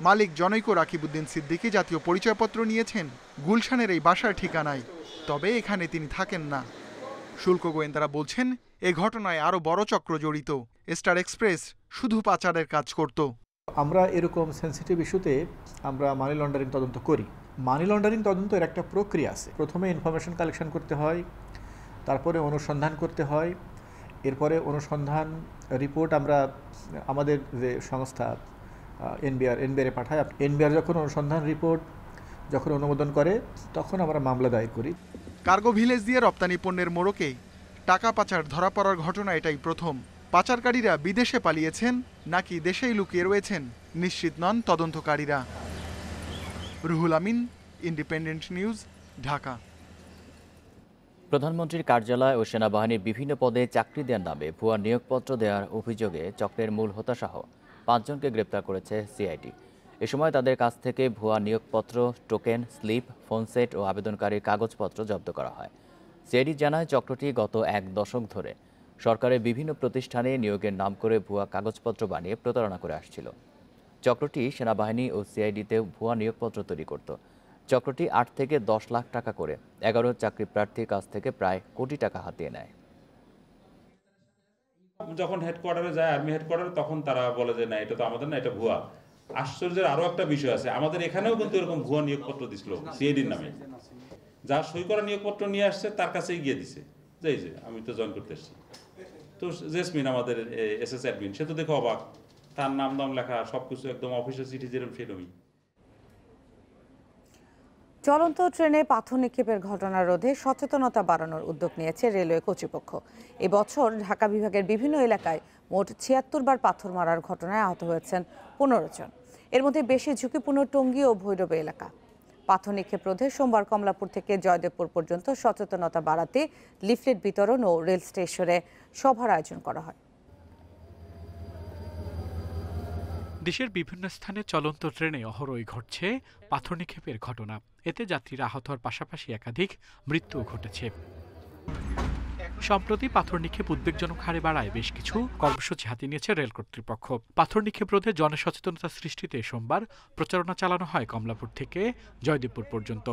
মালিক জনৈক রাকিবউদ্দিন সিদ্দিকী জাতীয় পরিচয়পত্র নিয়েছেন গুলশানের এই বাসার ঠিকানায়, তবে এখানে তিনি থাকেন না। শুল্ক গোয়েন্দারা বলছেন এ ঘটনায় আরও বড় চক্র জড়িত। স্টার এক্সপ্রেস শুধু পাচারের কাজ করত। আমরা এরকম সেন্সিটিভ ইস্যুতে আমরা মানি লন্ডারিং তদন্ত করি। মানি লন্ডারিং তদন্তের একটা প্রক্রিয়া আছে। প্রথমে ইনফরমেশন কালেকশন করতে হয়, তারপরে অনুসন্ধান করতে হয়, এরপরে অনুসন্ধান রিপোর্ট আমরা আমাদের যে সংস্থা এনবিআরে পাঠায়। এনবিআর যখন অনুসন্ধান রিপোর্ট যখন অনুমোদন করে তখন আমরা মামলা দায়ের করি। কার্গো ভিলেজ দিয়ে রপ্তানি পণ্যের মোড়কে টাকা পাচার ধরা পড়ার ঘটনা এটাই প্রথম। পাচারকারীরা বিদেশে পালিয়েছেন নাকি দেশেই লুকিয়ে রয়েছেন নিশ্চিত নন তদন্তকারীরা। Ruhul Amin, independent news, Dhaka. প্রধানমন্ত্রীর কার্যালয় ও সেনাবাহিনীর বিভিন্ন পদে চাকরি দেওয়ার নামে ভুয়া নিয়োগপত্র দেওয়ার অভিযোগে চক্রের মূল হোতাসহ 5 জনকে গ্রেপ্তার করেছে সিআইডি। এ সময় তাদের কাছ থেকে ভুয়া নিয়োগপত্র, টোকেন, স্লিপ, ফোন সেট ও আবেদনকারীর কাগজপত্র জব্দ করা হয়। সিআইডি জানায় চক্রটি গত 1 দশক ধরে সরকারের বিভিন্ন প্রতিষ্ঠানে নিয়োগের নাম করে ভুয়া কাগজপত্র বানিয়ে প্রতারণা করে আসছিল। চক্রটি সেনাবাহিনী ও সিআইডিতেও ভুয়া নিয়োগপত্র তৈরি করত। চক্রটি 8 থেকে 10 লাখ টাকা করে 11 চাকরি প্রার্থীর কাছ থেকে প্রায় কোটি টাকা হাতিয়ে নেয়। যখন হেডকোয়ার্টারে যায় আর্মি হেডকোয়ার্টারে, তখন তারা বলে যে না, এটা তো আমাদের না, এটা ভুয়া। আশ্চর্যের আরো একটা বিষয় আছে, আমাদের এখানেও কিন্তু এরকম ভুয়া নিয়োগপত্র দিছিল সিআইডির নামে। যার সই করা নিয়োগপত্র নিয়ে আসছে তার কাছেই গিয়ে দিছে যে আমি তো জয়েন করতে এসেছি। তো জেসমিন আমাদের এসএস অ্যাডমিন, সে তো দেখো অবাক, তার নাম দাম লেখা সবকিছু একদম অফিসিয়াল চিঠি যেরকম সেরকমই। চলন্ত ট্রেনে পাথর নিক্ষেপের ঘটনা রোধে সচেতনতা বাড়ানোর উদ্যোগ নিয়েছে রেলওয়ে কর্তৃপক্ষ। এবছর ঢাকা বিভাগের বিভিন্ন এলাকায় মোট 76 বার পাথর মারার ঘটনায় আহত হয়েছেন 15 জন। এর মধ্যে বেশি ঝুঁকিপূর্ণ টঙ্গী ও ভৈরব এলাকা। পাথর নিক্ষেপ রোধে সোমবার কমলাপুর থেকে জয়দেবপুর পর্যন্ত সচেতনতা বাড়াতে লিফলেট বিতরণ ও রেল স্টেশনে সভার আয়োজন করা হয়। দেশের বিভিন্ন স্থানে চলন্ত ট্রেনে অহরই ঘটছে পাথর নিক্ষেপের ঘটনা। এতে যাত্রীরা আহত হওয়ার পাশাপাশি একাধিক মৃত্যুও ঘটেছে। সম্প্রতি পাথর নিক্ষেপ উদ্বেগজনক হারে বাড়ায় বেশ কিছু কর্মসূচি হাতে নিয়েছে রেল কর্তৃপক্ষ। পাথর নিক্ষেপ রোধে জনসচেতনতা সৃষ্টিতে সোমবার প্রচারণা চালানো হয় কমলাপুর থেকে জয়দেবপুর পর্যন্ত।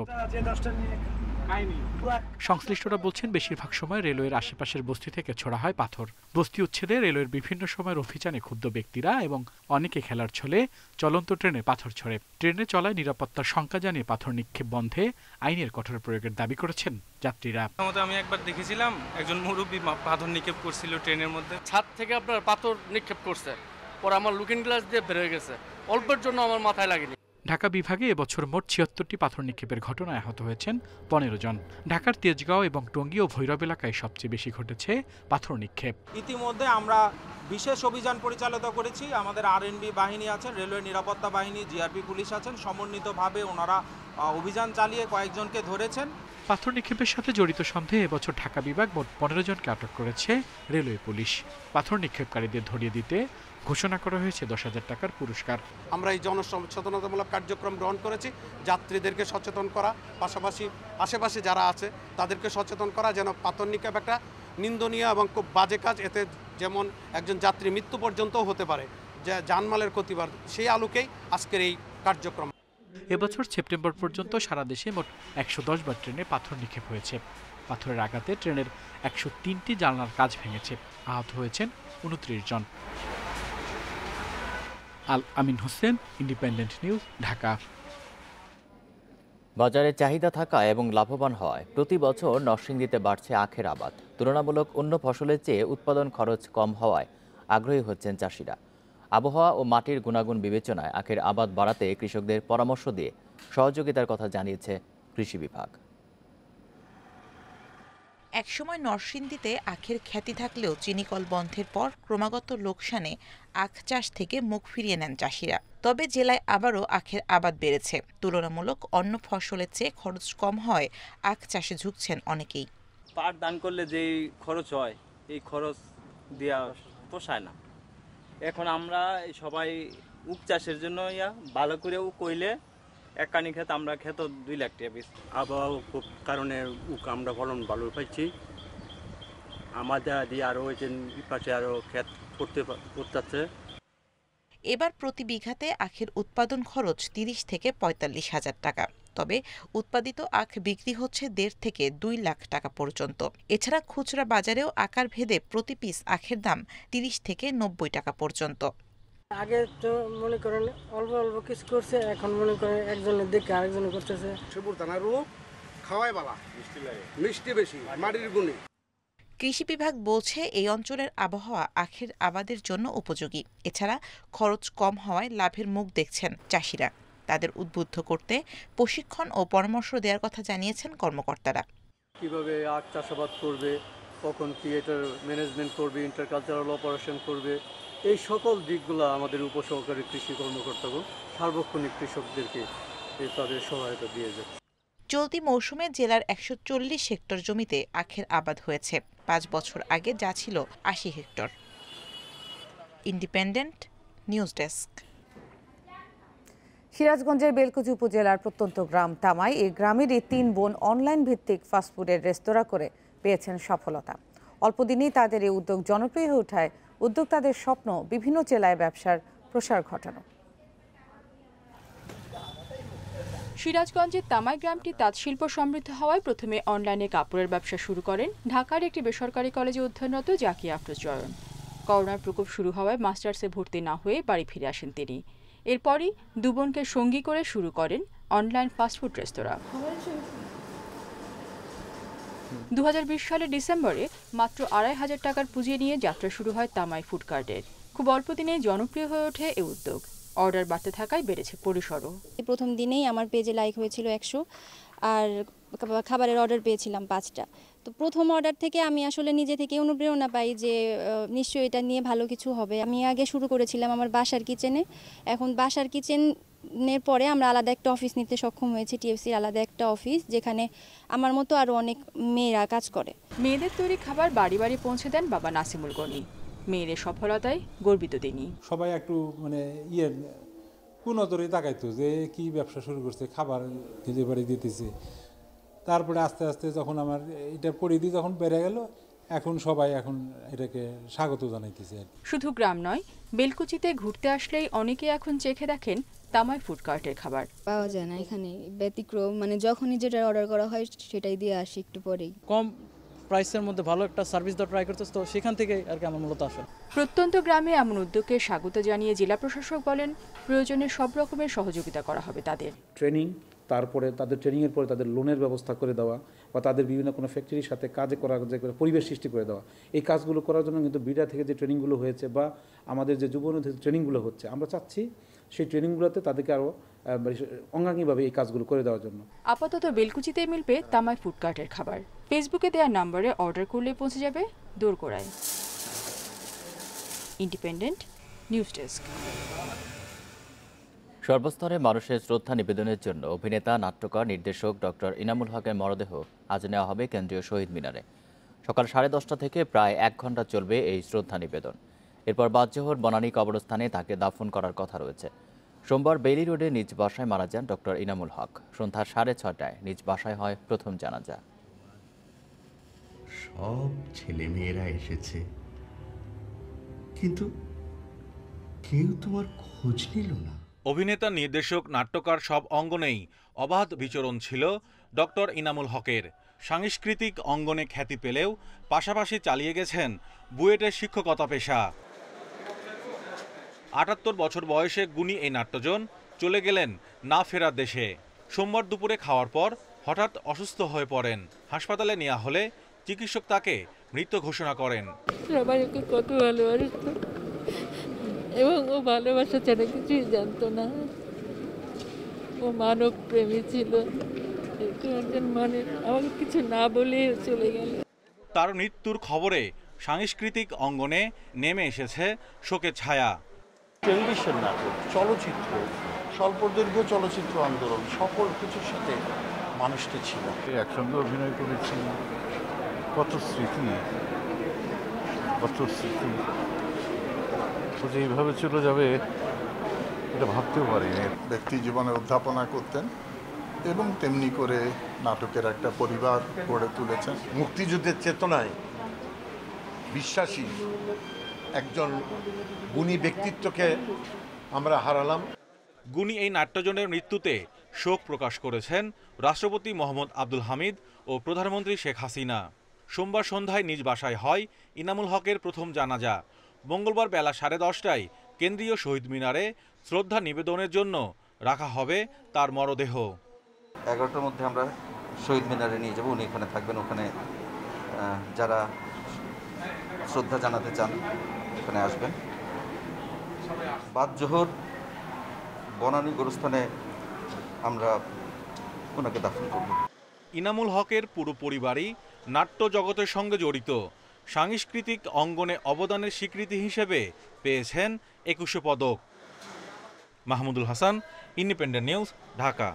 সংশ্লিষ্টরা বলছেন, বেশিরভাগ সময় রেলওয়ের আশেপাশের বস্তি থেকে ছোড়া হয় পাথর। বস্তি উচ্ছেদে রেলওয়ের বিভিন্ন সময়ের অভিযানে ক্ষুব্ধ ব্যক্তিরা এবং অনেকে খেলার ছলে চলন্ত ট্রেনে পাথর ছোড়ে। ট্রেনে চলায় নিরাপত্তার শঙ্কা জানিয়ে পাথর নিক্ষেপ বন্ধে আইনের কঠোর প্রয়োগের দাবি করেছেন যাত্রীরা। আমি একবার দেখেছিলাম একজন মুরব্বী পাথর নিক্ষেপ করছিল ট্রেনের মধ্যে। ছাদ থেকে আপনার পাথর নিক্ষেপ করছে, পরে আমার লুকিং গ্লাস দিয়ে বের হয়ে গেছে, অল্পের জন্য আমার মাথায় লাগেনি। ঢাকা বিভাগে এবছর মোট 76টি পাথর নিক্ষেপের ঘটনায় আহত হয়েছেন 15 জন। ঢাকার তেজগাঁও এবং টঙ্গী ও ভৈরব এলাকায় সবচেয়ে বেশি ঘটেছে পাথর নিক্ষেপ। ইতিমধ্যে আমরা বিশেষ অভিযান পরিচালিত করেছি। আমাদের আরএনবি বাহিনী আছেন, রেলওয়ে নিরাপত্তা বাহিনী, জিআরপি পুলিশ আছেন, সমন্বিতভাবে ওনারা অভিযান চালিয়ে কয়েকজনকে ধরেছেন। পাথর নিক্ষেপের সাথে জড়িত সন্দেহে এবছর ঢাকা বিভাগ মোট 15 জনকে আটক করেছে রেলওয়ে পুলিশ। পাথর নিক্ষেপকারীদের ধরিয়ে দিতে ঘোষণা করা হয়েছে 10,000 টাকার পুরস্কার। আমরা এই জনসচেতনতামূলক কার্যক্রম গ্রহণ করেছি, যাত্রীদেরকে সচেতন করা, পাশাপাশি আশেপাশে যারা আছে তাদেরকে সচেতন করা, যেন পাথর নিক্ষেপ একটা নিন্দনীয় এবং খুব বাজে কাজ, এতে যেমন একজন যাত্রী মৃত্যু পর্যন্তও হতে পারে, যে জানমালের ক্ষতিবার, সেই আলোকেই আজকের এই কার্যক্রম। এবছর সেপ্টেম্বর পর্যন্ত সারা দেশে মোট 110 বার ট্রেনে পাথর নিক্ষেপ হয়েছে। পাথরের আঘাতে ট্রেনের 103টি জানলার কাচ ভেঙেছে। আহত হয়েছেন 29 জন। আল আমিন হোসেন, ইন্ডিপেন্ডেন্ট নিউজ, ঢাকা। বাজারে চাহিদা থাকা এবং লাভবান হওয়ায় প্রতি বছর নরসিংদীতে বাড়ছে আখের আবাদ। তুলনামূলক অন্য ফসলের চেয়ে উৎপাদন খরচ কম হওয়ায় আগ্রহী হচ্ছেন চাষিরা। আবহাওয়া ও মাটির গুণাগুণ বিবেচনায় আখের আবাদ বাড়াতে কৃষকদের পরামর্শ দিয়ে সহযোগিতার কথা জানিয়েছে কৃষি বিভাগ। একসময় নরসিংদীতে আখের খ্যাতি থাকলেও চিনিকল বন্ধের পর ক্রমাগত লোকসানে আখ চাষ থেকে মুখ ফিরিয়ে নেন চাষিরা। তবে জেলায় আবারও আখের আবাদ বেড়েছে। তুলনামূলক অন্য ফসলের চেয়ে খরচ কম হয় আখ চাষে ঝুঁকছেন অনেকেই। পাট দান করলে যেই খরচ হয়, এই খরচ দেওয়া পোষায় না। এখন আমরা সবাই উক চাষের জন্য ভালো করে কইলে এক কানি ক্ষেত আমরা খেত 2 লাখ টাকা পিস। আবহাওয়া কারণে উক আমরা ফলন ভালো পাইছি। আমাদের দিয়ে আরও পাশে আরও ক্ষেত করতে। এবার প্রতি বিঘাতে আখের উৎপাদন খরচ 30 থেকে 45 হাজার টাকা। তবে উৎপাদিত আখ বিক্রি হচ্ছে 1.5 থেকে 2 লাখ টাকা পর্যন্ত। এছাড়া খুচরা বাজারেও আকার ভেদে প্রতি পিস আখের দাম 30 থেকে 90 টাকা পর্যন্ত। আগে তো মনে করেন অল্প অল্প কিছু করছে, এখন মনে করেন একজনের দেখে আরেকজনে করতেছে। সবুরদানা রোগ খাওয়াই বালা, মিষ্টি বেশি, মাটির গুণে। কৃষি বিভাগ বলছে এই অঞ্চলের আবহাওয়া আখের আবাদের জন্য উপযোগী। এছাড়া খরচ কম হওয়ায় লাভের মুখ দেখছেন চাষিরা। তাদের উদ্বুদ্ধ করতে প্রশিক্ষণ ও পরামর্শ দেওয়ার কথা জানিয়েছেন কর্মকর্তারা। কিভাবে আখ চাষাবাদ করবে, কখন কি এটার ম্যানেজমেন্ট করবে, ইন্টারকালচারাল অপারেশন করবে, এই সকল দিকগুলো আমাদের উপসহকারী কৃষি কর্মকর্তাগণ সার্বক্ষণিক কৃষকদেরকে তাদের সহায়তা দিয়ে যাচ্ছে। চলতি মৌসুমে জেলার 140 হেক্টর জমিতে আখের আবাদ হয়েছে। 5 বছর আগে যা ছিল 80 হেক্টর। Independent news desk. সিরাজগঞ্জের বেলকুচি উপজেলার প্রত্যন্ত গ্রাম তামাই, এই গ্রামেরই 3 বোন অনলাইন ভিত্তিক ফাস্টফুডের রেস্তোরাঁ করে পেয়েছেন সফলতা। অল্পদিনেই তাদের এই উদ্যোগ জনপ্রিয় হয়ে ওঠায় উদ্যোক্তাদের স্বপ্ন বিভিন্ন জেলায় ব্যবসার প্রসার ঘটানো। সিরাজগঞ্জের তামাই গ্রামটি তাঁতশিল্প সমৃদ্ধ হওয়ায় প্রথমে অনলাইনে কাপড়ের ব্যবসা শুরু করেন ঢাকার একটি বেসরকারি কলেজে অধ্যয়নরত জাকিয়া আফরোজ জয়ন। করোনার প্রকোপ শুরু হওয়ায় মাস্টার্সে ভর্তি না হয়ে বাড়ি ফিরে আসেন তিনি। এরপরই দু বোনকে সঙ্গী করে শুরু করেন অনলাইন ফাস্টফুড রেস্তোরাঁ। 2020 সালের ডিসেম্বরে মাত্র 2,500 টাকার পুঁজি নিয়ে যাত্রা শুরু হয় তামাই ফুড কার্টের। খুব অল্প দিনেই জনপ্রিয় হয়ে ওঠে এই উদ্যোগ। অর্ডার বাড়তে থাকায় বেড়েছে পরিসরও। প্রথম দিনেই আমার পেজে লাইক হয়েছিল 100, আর খাবারের অর্ডার পেয়েছিলাম 5টা। তো প্রথম অর্ডার থেকে আমি আসলে নিজে থেকে অনুপ্রেরণা পাই যে নিশ্চয়ই এটা নিয়ে ভালো কিছু হবে। আমি আগে শুরু করেছিলাম আমার বাসার কিচেনে, এখন বাসার কিচেনের পরে আমরা আলাদা একটা অফিস নিতে সক্ষম হয়েছি, টিএফসির আলাদা একটা অফিস, যেখানে আমার মতো আরও অনেক মেয়েরা কাজ করে। মেয়েদের তৈরি খাবার বাড়ি বাড়ি পৌঁছে দেন বাবা নাসিমুল গনি। মেয়েদের সফলতায় গর্বিত তিনি। সবাই একটু কোনতরই তাকাইতো যে কি ব্যবসা শুরু করছে, খাবার নিজে বাড়ি দিতেছে। তারপরে আস্তে আস্তে যখন আমার এটার পরিধি যখন বেড়ে গেল, এখন সবাই এটাকে স্বাগত জানাইতেছে। শুধু গ্রাম নয়, বেলকুচিতে ঘুরতে আসলেই অনেকে এখন চেখে দেখেন তামাই ফুড কার্টের খাবার। পাওয়া যায় না এখানে ব্যতিক্রম, যখনই যেটা অর্ডার করা হয় সেটাই দিয়ে আসি একটু পরেই। কম প্রাইসের মধ্যে ভালো একটা সার্ভিস দেওয়া ট্রাই করতেছে, তো সেখান থেকে আর কি আমার মূলত আসা। প্রত্যন্ত গ্রামে এমন উদ্যোগকে স্বাগত জানিয়ে জেলা প্রশাসক বলেন, প্রয়োজনে সব রকমের সহযোগিতা করা হবে তাদের। ট্রেনিং, তারপরে তাদের ট্রেনিংয়ের পরে তাদের লোনের ব্যবস্থা করে দেওয়া বা তাদের বিভিন্ন কোনো ফ্যাক্টরির সাথে কাজে করা, যে পরিবেশ সৃষ্টি করে দেওয়া, এই কাজগুলো করার জন্য কিন্তু বিডা থেকে যে ট্রেনিংগুলো হয়েছে বা আমাদের যে যুবনদের ট্রেনিংগুলো হচ্ছে, আমরা চাচ্ছি সেই ট্রেনিংগুলোতে তাদেরকে আরও অঙ্গাঙ্গিভাবে এই কাজগুলো করে দেওয়ার জন্য। আপাতত বেলকুচিতে মিলবে তামাই ফুড কার্টের খাবার। ফেসবুকে দেওয়া নম্বরে অর্ডার করলে পৌঁছে যাবে দোরগোড়ায়। Independent news desk. সর্বস্তরে মানুষের শ্রদ্ধা নিবেদনের জন্য অভিনেতা, নাট্যকার, নির্দেশক ডক্টর ইনামুল হকের মরদেহ আজ নেওয়া হবে কেন্দ্রীয় শহীদ মিনারে। সকাল 10:30 থেকে প্রায় 1 ঘন্টা চলবে এই শ্রদ্ধা নিবেদন। এরপর বাদজোহর বনানী কবরস্থানে তাকে দাফন করার কথা রয়েছে। সোমবার বেইলি রোডে নিজ বাসায় মারা যান ডক্টর ইনামুল হক। সন্ধ্যা 6:30টায় নিজ বাসায় হয় প্রথম জানাজা। সব ছেলেমেয়েরা এসেছে, কিন্তু কেউ তোমার খোঁজ নিল না। অভিনেতা, নির্দেশক, নাট্যকার সব অঙ্গনেই অবাধ বিচরণ ছিল ডক্টর ইনামুল হকের। সাংস্কৃতিক অঙ্গনে খ্যাতি পেলেও পাশাপাশি চালিয়ে গেছেন বুয়েটের শিক্ষকতা পেশা। 78 বছর বয়সে গুণী এই নাট্যজন চলে গেলেন না ফেরার দেশে। সোমবার দুপুরে খাওয়ার পর হঠাৎ অসুস্থ হয়ে পড়েন। হাসপাতালে নেওয়া হলে চিকিৎসক তাকে মৃত ঘোষণা করেন। সবাই ওকে কত ভালোবাসতো এবং ও ভালোবাসা ছাড়া কিছুই জানতো না। ও মানব প্রেমী ছিল। আমাকে কিছু না বলে চলে গেল। তার মৃত্যুর খবরে সাংস্কৃতিক অঙ্গনে নেমে এসেছে শোকের ছায়া। টেলিভিশন নাটক, চলচ্চিত্র, স্বল্পদৈর্ঘ্য চলচ্চিত্র আন্দোলন, সকল কিছুর সাথে মানুষটি ছিল। একসঙ্গে অভিনয় করেছি, কত স্মৃতি, কত স্মৃতি যে এইভাবে চলে যাবে এটা ভাবতেও পারিনি। ব্যক্তি জীবনে অধ্যাপনা করতেন এবং তেমনি করে নাটকের একটা পরিবার গড়ে তুলেছেন। মুক্তিযুদ্ধের চেতনায় বিশ্বাসী একজন গুণী ব্যক্তিত্বকে আমরা হারালাম। গুণী এই নাট্যজনের মৃত্যুতে শোক প্রকাশ করেছেন রাষ্ট্রপতি মোহাম্মদ আব্দুল হামিদ ও প্রধানমন্ত্রী শেখ হাসিনা। সোমবার সন্ধ্যায় নিজ বাসায় হয় ইনামুল হকের প্রথম জানাজা। মঙ্গলবার বেলা 10:30টায় কেন্দ্রীয় শহীদ মিনারে শ্রদ্ধা নিবেদনের জন্য রাখা হবে তার মরদেহ। 11টার মধ্যে আমরা শহীদ মিনারে নিয়ে যাব, উনি ওখানে থাকবেন। ওখানে যারা শ্রদ্ধা জানাতে চান ওখানে আসবেন। বাদজোহর বনানী গোরস্থানে আমরা ওনাকে দাফন করব। ইনামুল হকের পুরো পরিবারই নাট্য জগতের সঙ্গে জড়িত। সাংস্কৃতিক অঙ্গনে অবদানের স্বীকৃতি হিসেবে পেয়েছেন 21 পদক। Mahmudul Hasan, independent news, Dhaka.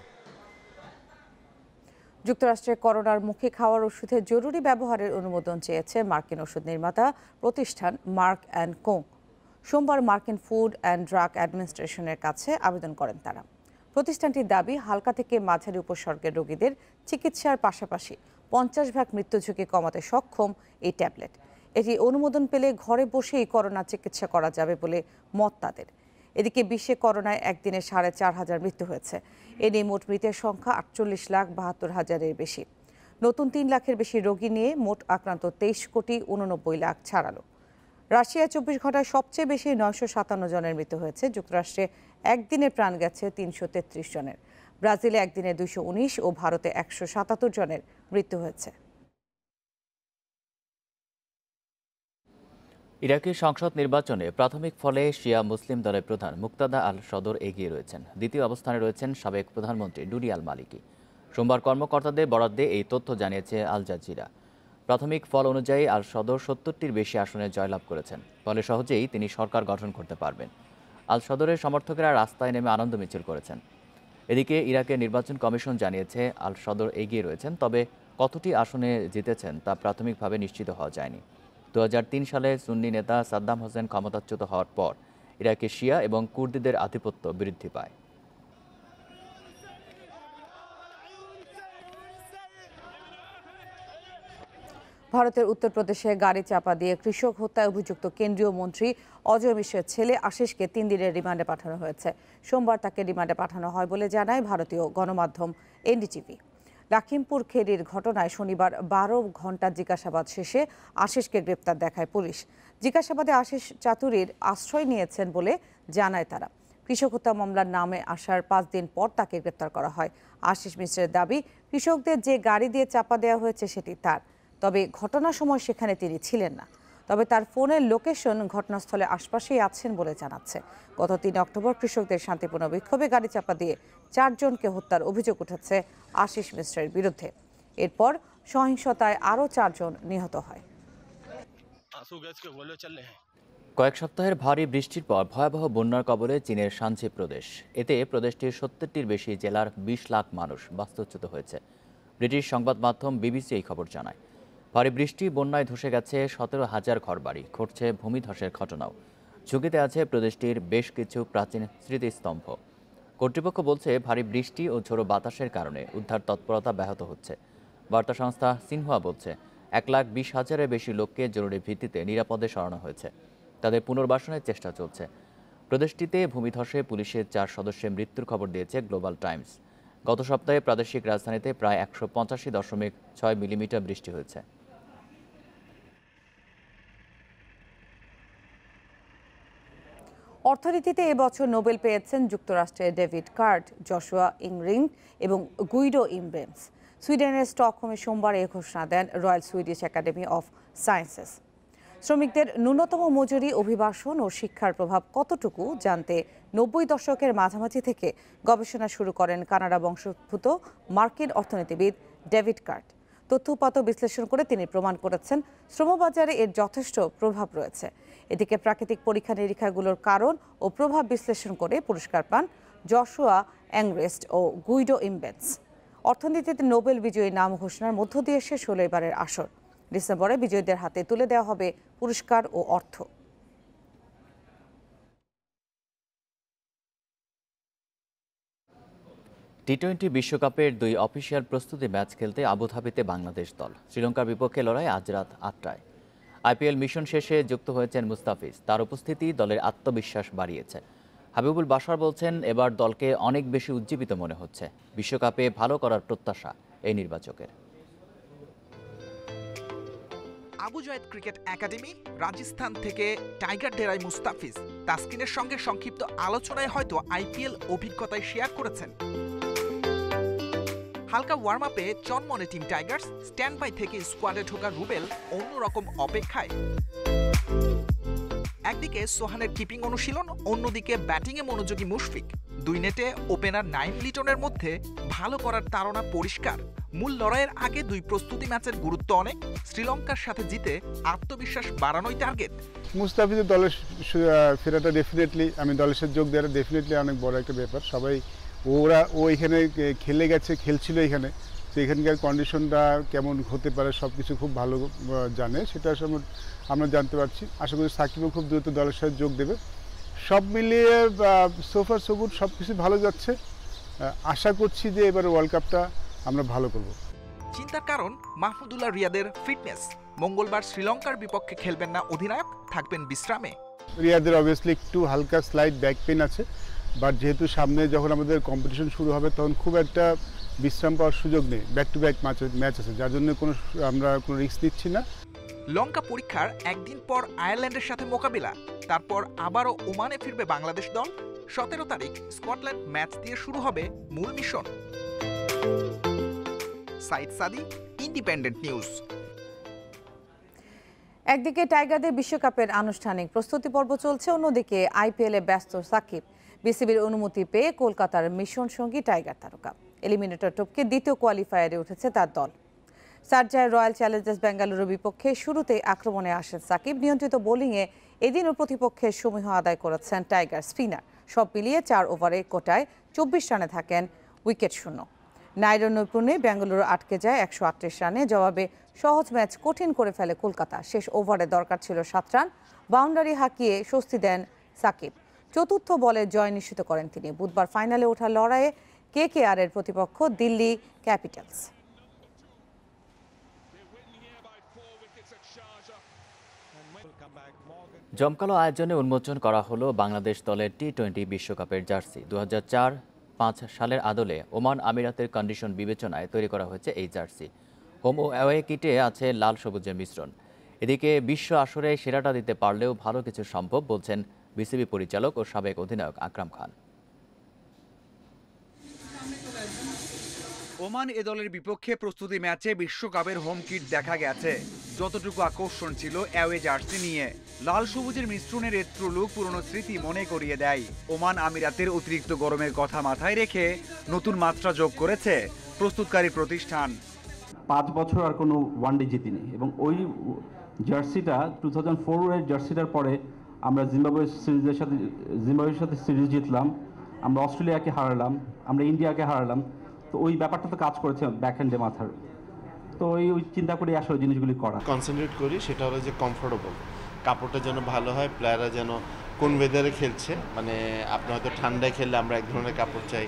যুক্তরাষ্ট্রে করোনার মুখে খাওয়ার ওষুধের জরুরি ব্যবহারের অনুমোদন চেয়েছে মার্কিন ওষুধ নির্মাতা প্রতিষ্ঠান মার্ক অ্যান্ড কো। সোমবার মার্কিন ফুড অ্যান্ড ড্রাগ অ্যাডমিনিস্ট্রেশনের কাছে আবেদন করেন তারা। প্রতিষ্ঠানটির দাবি, হালকা থেকে মাঝারি উপসর্গের রোগীদের চিকিৎসার পাশাপাশি 50% মৃত্যু ঝুঁকি কমাতে সক্ষম এই ট্যাবলেট। এটি অনুমোদন পেলে ঘরে বসেই করোনা চিকিৎসা করা যাবে বলে মত তাদের। এদিকে বিশ্বে করোনায় একদিনে 4,500 মৃত্যু হয়েছে। এ নিয়ে মোট মৃতের সংখ্যা 48,72,000-এর বেশি। নতুন 3 লাখের বেশি রোগী নিয়ে মোট আক্রান্ত 23,89,00,000 ছাড়ালো। রাশিয়ায় 24 ঘন্টায় সবচেয়ে বেশি 957 জনের মৃত্যু হয়েছে। যুক্তরাষ্ট্রে একদিনে প্রাণ গেছে 333 জনের। ব্রাজিলে একদিনে 219 ও ভারতে 177 জনের মৃত্যু হয়েছে। ইরাকি সংসদ নির্বাচনে প্রাথমিক ফলে শিয়া মুসলিম দলের প্রধান মুক্তাদা আল সদর এগিয়ে রয়েছেন। দ্বিতীয় অবস্থানে রয়েছেন সাবেক প্রধানমন্ত্রী ডুডি আল মালিকি। সোমবার কর্মকর্তাদের বরাদ্দে এই তথ্য জানিয়েছে আল জাজিরা। প্রাথমিক ফল অনুযায়ী আল সদর 70টির বেশি আসনে জয়লাভ করেছেন। ফলে সহজেই তিনি সরকার গঠন করতে পারবেন। আল সদরের সমর্থকেরা রাস্তায় নেমে আনন্দ মিছিল করেছেন। এদিকে ইরাকের নির্বাচন কমিশন জানিয়েছে আল সদর এগিয়ে রয়েছেন, তবে কতটি আসনে জিতেছেন তা প্রাথমিকভাবে নিশ্চিত হওয়া যায়নি। 2003 সালে সুন্নি নেতা সাদ্দাম হোসেন ক্ষমতাচ্যুত হওয়ার পর ইরাকে শিয়া এবং কুর্দিদের আধিপত্য বৃদ্ধি পায়। ভারতের উত্তরপ্রদেশে গাড়ি চাপা দিয়ে কৃষক হত্যায় অভিযুক্ত কেন্দ্রীয় মন্ত্রী অজয় মিশ্রের ছেলে আশিসকে 3 দিনের রিমান্ডে পাঠানো হয়েছে। সোমবার তাকে রিমান্ডে পাঠানো হয় বলে জানায় ভারতীয় গণমাধ্যম এনডিটিভি। লখিমপুর খেরির ঘটনায় শনিবার 12 ঘন্টা জিজ্ঞাসাবাদ শেষে আশিসকে গ্রেপ্তার দেখায় পুলিশ। জিজ্ঞাসাবাদে আশিস চাতুরীর আশ্রয় নিয়েছেন বলে জানায় তারা। কৃষক হত্যা মামলার নামে আসার 5 দিন পর তাকে গ্রেপ্তার করা হয়। আশিস মিশ্রের দাবি, কৃষকদের যে গাড়ি দিয়ে চাপা দেওয়া হয়েছে সেটি তার, তবে ঘটনার সময় সেখানে তিনি ছিলেন না। তবে তার ফোনের লোকেশন ঘটনাস্থলে আশপাশেই আছেন বলে জানাচ্ছে। গত 3 অক্টোবর কৃষকদের শান্তিপূর্ণ বিক্ষোভে গাড়ি চাপা দিয়ে 4 জনকে হত্যার অভিযোগ উঠেছে আশিস মিশ্রের বিরুদ্ধে। এরপর সহিংসতায় আরও 4 জন নিহত হয়। কয়েক সপ্তাহের ভারী বৃষ্টির পর ভয়াবহ বন্যার কবলে চীনের শানচি প্রদেশ। এতে প্রদেশটির 70টির বেশি জেলার 20 লাখ মানুষ বাস্তুচ্যুত হয়েছে। ব্রিটিশ সংবাদ মাধ্যম বিবিসি এই খবর জানায়। ভারী বৃষ্টি বন্যায় ধসে গেছে 17,000 ঘরবাড়ি, ঘটছে ভূমিধসের ঘটনাও। ঝুঁকিতে আছে প্রদেশটির বেশ কিছু প্রাচীন স্মৃতিস্তম্ভ। কর্তৃপক্ষ বলছে, ভারী বৃষ্টি ও ঝোড়ো বাতাসের কারণে উদ্ধার তৎপরতা ব্যাহত হচ্ছে। বার্তা সংস্থা সিনহুয়া বলছে, 1,20,000-এর বেশি লোককে জরুরি ভিত্তিতে নিরাপদে সরানো হয়েছে। তাদের পুনর্বাসনের চেষ্টা চলছে। প্রদেশটিতে ভূমিধসে পুলিশের 4 সদস্যের মৃত্যুর খবর দিয়েছে গ্লোবাল টাইমস। গত সপ্তাহে প্রাদেশিক রাজধানীতে প্রায় 185.6 মিলিমিটার বৃষ্টি হয়েছে। অর্থনীতিতে এবছর নোবেল পেয়েছেন যুক্তরাষ্ট্রের ডেভিড কার্ট, জশুয়া ইংরিং এবং গুইডো ইমব্রেমস। সুইডেনের স্টকহোমে সোমবার এই ঘোষণা দেন royal Swedish academy of sciences. শ্রমিকদের ন্যূনতম মজুরি, অভিবাসন ও শিক্ষার প্রভাব কতটুকু জানতে 90 দশকের মাঝামাঝি থেকে গবেষণা শুরু করেন কানাডা বংশোদ্ভূত মার্কিন অর্থনীতিবিদ ডেভিড কার্ট। তথ্য-উপাত্ত বিশ্লেষণ করে তিনি প্রমাণ করেছেন শ্রমবাজারে এর যথেষ্ট প্রভাব রয়েছে। এদিকে প্রাকৃতিক পরীক্ষা নিরীক্ষাগুলোর কারণ ও প্রভাব বিশ্লেষণ করে পুরস্কার পান জশুয়া অ্যাংরেস্ট ও গুইডো ইমবেন্স। অর্থনীতিতে নোবেল বিজয়ী নাম ঘোষণার মধ্য দিয়ে শেষ হলো এবারের আসর। ডিসেম্বরে বিজয়ীদের হাতে তুলে দেওয়া হবে পুরস্কার ও অর্থ। টি-20 বিশ্বকাপের 2 অফিসিয়াল প্রস্তুতি ম্যাচ খেলতে আবুধাবিতে বাংলাদেশ দল। শ্রীলঙ্কার বিপক্ষে লড়াই আজ রাত 8টায়। আইপিএল মিশন শেষে যুক্ত হয়েছেন মুস্তাফিজ। তার উপস্থিতি দলের আত্মবিশ্বাস বাড়িয়েছে। হাবিবুল বাশার বলছেন, এবার দলকে অনেক বেশি উজ্জীবিত মনে হচ্ছে। বিশ্বকাপে ভালো করার প্রত্যাশা এই নির্বাচকের। আবু জায়েদ ক্রিকেট একাডেমি, রাজস্থান থেকে টাইগার ডেরায় মুস্তাফিজ তাসকিনের সঙ্গে সংক্ষিপ্ত আলোচনায় হয়তো আইপিএল অভিজ্ঞতায় শেয়ার করেছেন। হালকা ওয়ার্ম আপে চনমনে টিম টাইগার্স, স্ট্যান্ড বাই থেকে স্কোয়াডে ঢোকা রুবেল অন্যরকম অপেক্ষায়। একদিকে সোহানের কিপিং অনুশীলন, অন্যদিকে ব্যাটিংয়ে মনোযোগী মুশফিক। 2 নেটে ওপেনার নাইম লিটনের মধ্যে ভালো করার তাড়না পরিষ্কার। মূল লড়াইয়ের আগে 2 প্রস্তুতি ম্যাচের গুরুত্ব অনেক। শ্রীলঙ্কার সাথে জিতে আত্মবিশ্বাস বাড়ানোই টার্গেট। মুস্তাফিজের দলের ফেরাটা ডেফিনেটলি, আমি দলের সাথে যোগ দেওয়াটা ডেফিনেটলি অনেক বড় একটা ব্যাপার। সবাই ও এখানে খেলে গেছে, খেলছিল এখানে, তো এখানকার কন্ডিশনটা কেমন হতে পারে সব কিছু খুব ভালো জানে, সেটা আমরা জানতে পারছি। আশা করি সাকিবও খুব দ্রুত দলের সাথে যোগ দেবে। সব মিলিয়ে সোফার সো গুড, সব কিছু ভালো যাচ্ছে। আশা করছি যে এবার ওয়ার্ল্ড কাপটা আমরা ভালো করব। চিন্তার কারণ মাহমুদুল্লাহ রিয়াদের ফিটনেস। মঙ্গলবার শ্রীলঙ্কার বিপক্ষে খেলবেন না অধিনায়ক, থাকবেন বিশ্রামে। রিয়াদের অবভিয়াসলি একটু হালকা স্লাইড ব্যাক পেন আছে, বাট যেহেতু সামনে যখন আমাদের কম্পিটিশন শুরু হবে তখন খুব একটা বিশ্রাম পাওয়ার সুযোগ নেই, ব্যাক টু ব্যাক ম্যাচ আছে, যার জন্য আমরা কোনো রিস্ক নিচ্ছি না। লঙ্কা পরীক্ষার একদিন পর আয়ারল্যান্ডের সাথে মোকাবিলা, তারপর আবারও ওমানে ফিরবে বাংলাদেশ দল। 17 তারিখ স্কটল্যান্ড ম্যাচ দিয়ে শুরু হবে মূল মিশন। সাইদ সাদি, ইন্ডিপেন্ডেন্ট নিউজ। একদিকে টাইগারদের বিশ্বকাপের আনুষ্ঠানিক প্রস্তুতি পর্ব চলছে, অন্যদিকে আইপিএলে ব্যস্ত সাকিব। বিসিবির অনুমতি পেয়ে কলকাতার মিশন সঙ্গী টাইগার তারকা। এলিমিনেটর টপকে দ্বিতীয় কোয়ালিফায়ারে উঠেছে তার দল। শারজায় রয়্যাল চ্যালেঞ্জার্স বেঙ্গালুরুর বিপক্ষে শুরুতেই আক্রমণে আসেন সাকিব। নিয়ন্ত্রিত বোলিংয়ে এদিনও প্রতিপক্ষের সমীহ আদায় করেছেন টাইগার স্পিনার। সব মিলিয়ে 4 ওভারে কোটায় 24 রানে থাকেন উইকেট শূন্য। নৈপুণ্যে বেঙ্গালুরু আটকে যায় 138 রানে। জবাবে সহজ ম্যাচ কঠিন করে ফেলে কলকাতা। শেষ ওভারে দরকার ছিল 7 রান। বাউন্ডারি হাঁকিয়ে স্বস্তি দেন সাকিব। চতুর্থ বলে জয় নিশ্চিত করেন তিনি। বুধবার ফাইনালে ওঠার লড়াইয়ে কেকেআরের প্রতিপক্ষ দিল্লি ক্যাপিটালস। জমকালো আয়োজনে উন্মোচন করা হলো বাংলাদেশ দলের টি-20 বিশ্বকাপের জার্সি। 2004-5 সালের আদলে ওমান আমিরাতের কন্ডিশন বিবেচনায় তৈরি করা হয়েছে এই জার্সি। হোম ও অ্যাওয়ে কিটে আছে লাল সবুজের মিশ্রণ। এদিকে বিশ্ব আসরে সেরাটা দিতে পারলেও ভালো কিছু সম্ভব বলছেন বিসিবি পরিচালক ও সাবেক অধিনায়ক আকরাম খান। ওমান এ দলের বিপক্ষে প্রস্তুতি ম্যাচে বিশ্বকাপের হোম কিট দেখা গেছে। যতটুকু আকর্ষণ ছিল অ্যাওয়ে জার্সি নিয়ে, লাল সবুজের মিশ্রণের রেট্রো লুক পুরনো স্মৃতি মনে করিয়ে দেয়। ওমান আমিরাতের অতিরিক্ত গরমের কথা মাথায় রেখে নতুন মাত্রা যোগ করেছে প্রস্তুতকারী প্রতিষ্ঠান। 5 বছর আর কোনো ওয়ানডে জিতিনি, এবং ওই জার্সিটা 2004-এর জার্সিটার পরে আমরা জিম্বাবুয়ের সাথে সিরিজ জিতলাম, আমরা অস্ট্রেলিয়াকে হারালাম, আমরা ইন্ডিয়াকে হারালাম। তো ওই ব্যাপারটা তো কাজ করেছে ব্যাকহ্যান্ডে মাথার। তো ওই চিন্তা করি আসলে জিনিসগুলি করা কনসেন্ট্রেট করি, সেটা হলো যে কমফোর্টেবল কাপড়টা যেন ভালো হয়, প্লেয়াররা যেন কোন ওয়েদারে খেলছে, মানে আপনি হয়তো ঠান্ডায় খেললে আমরা এক ধরনের কাপড় চাই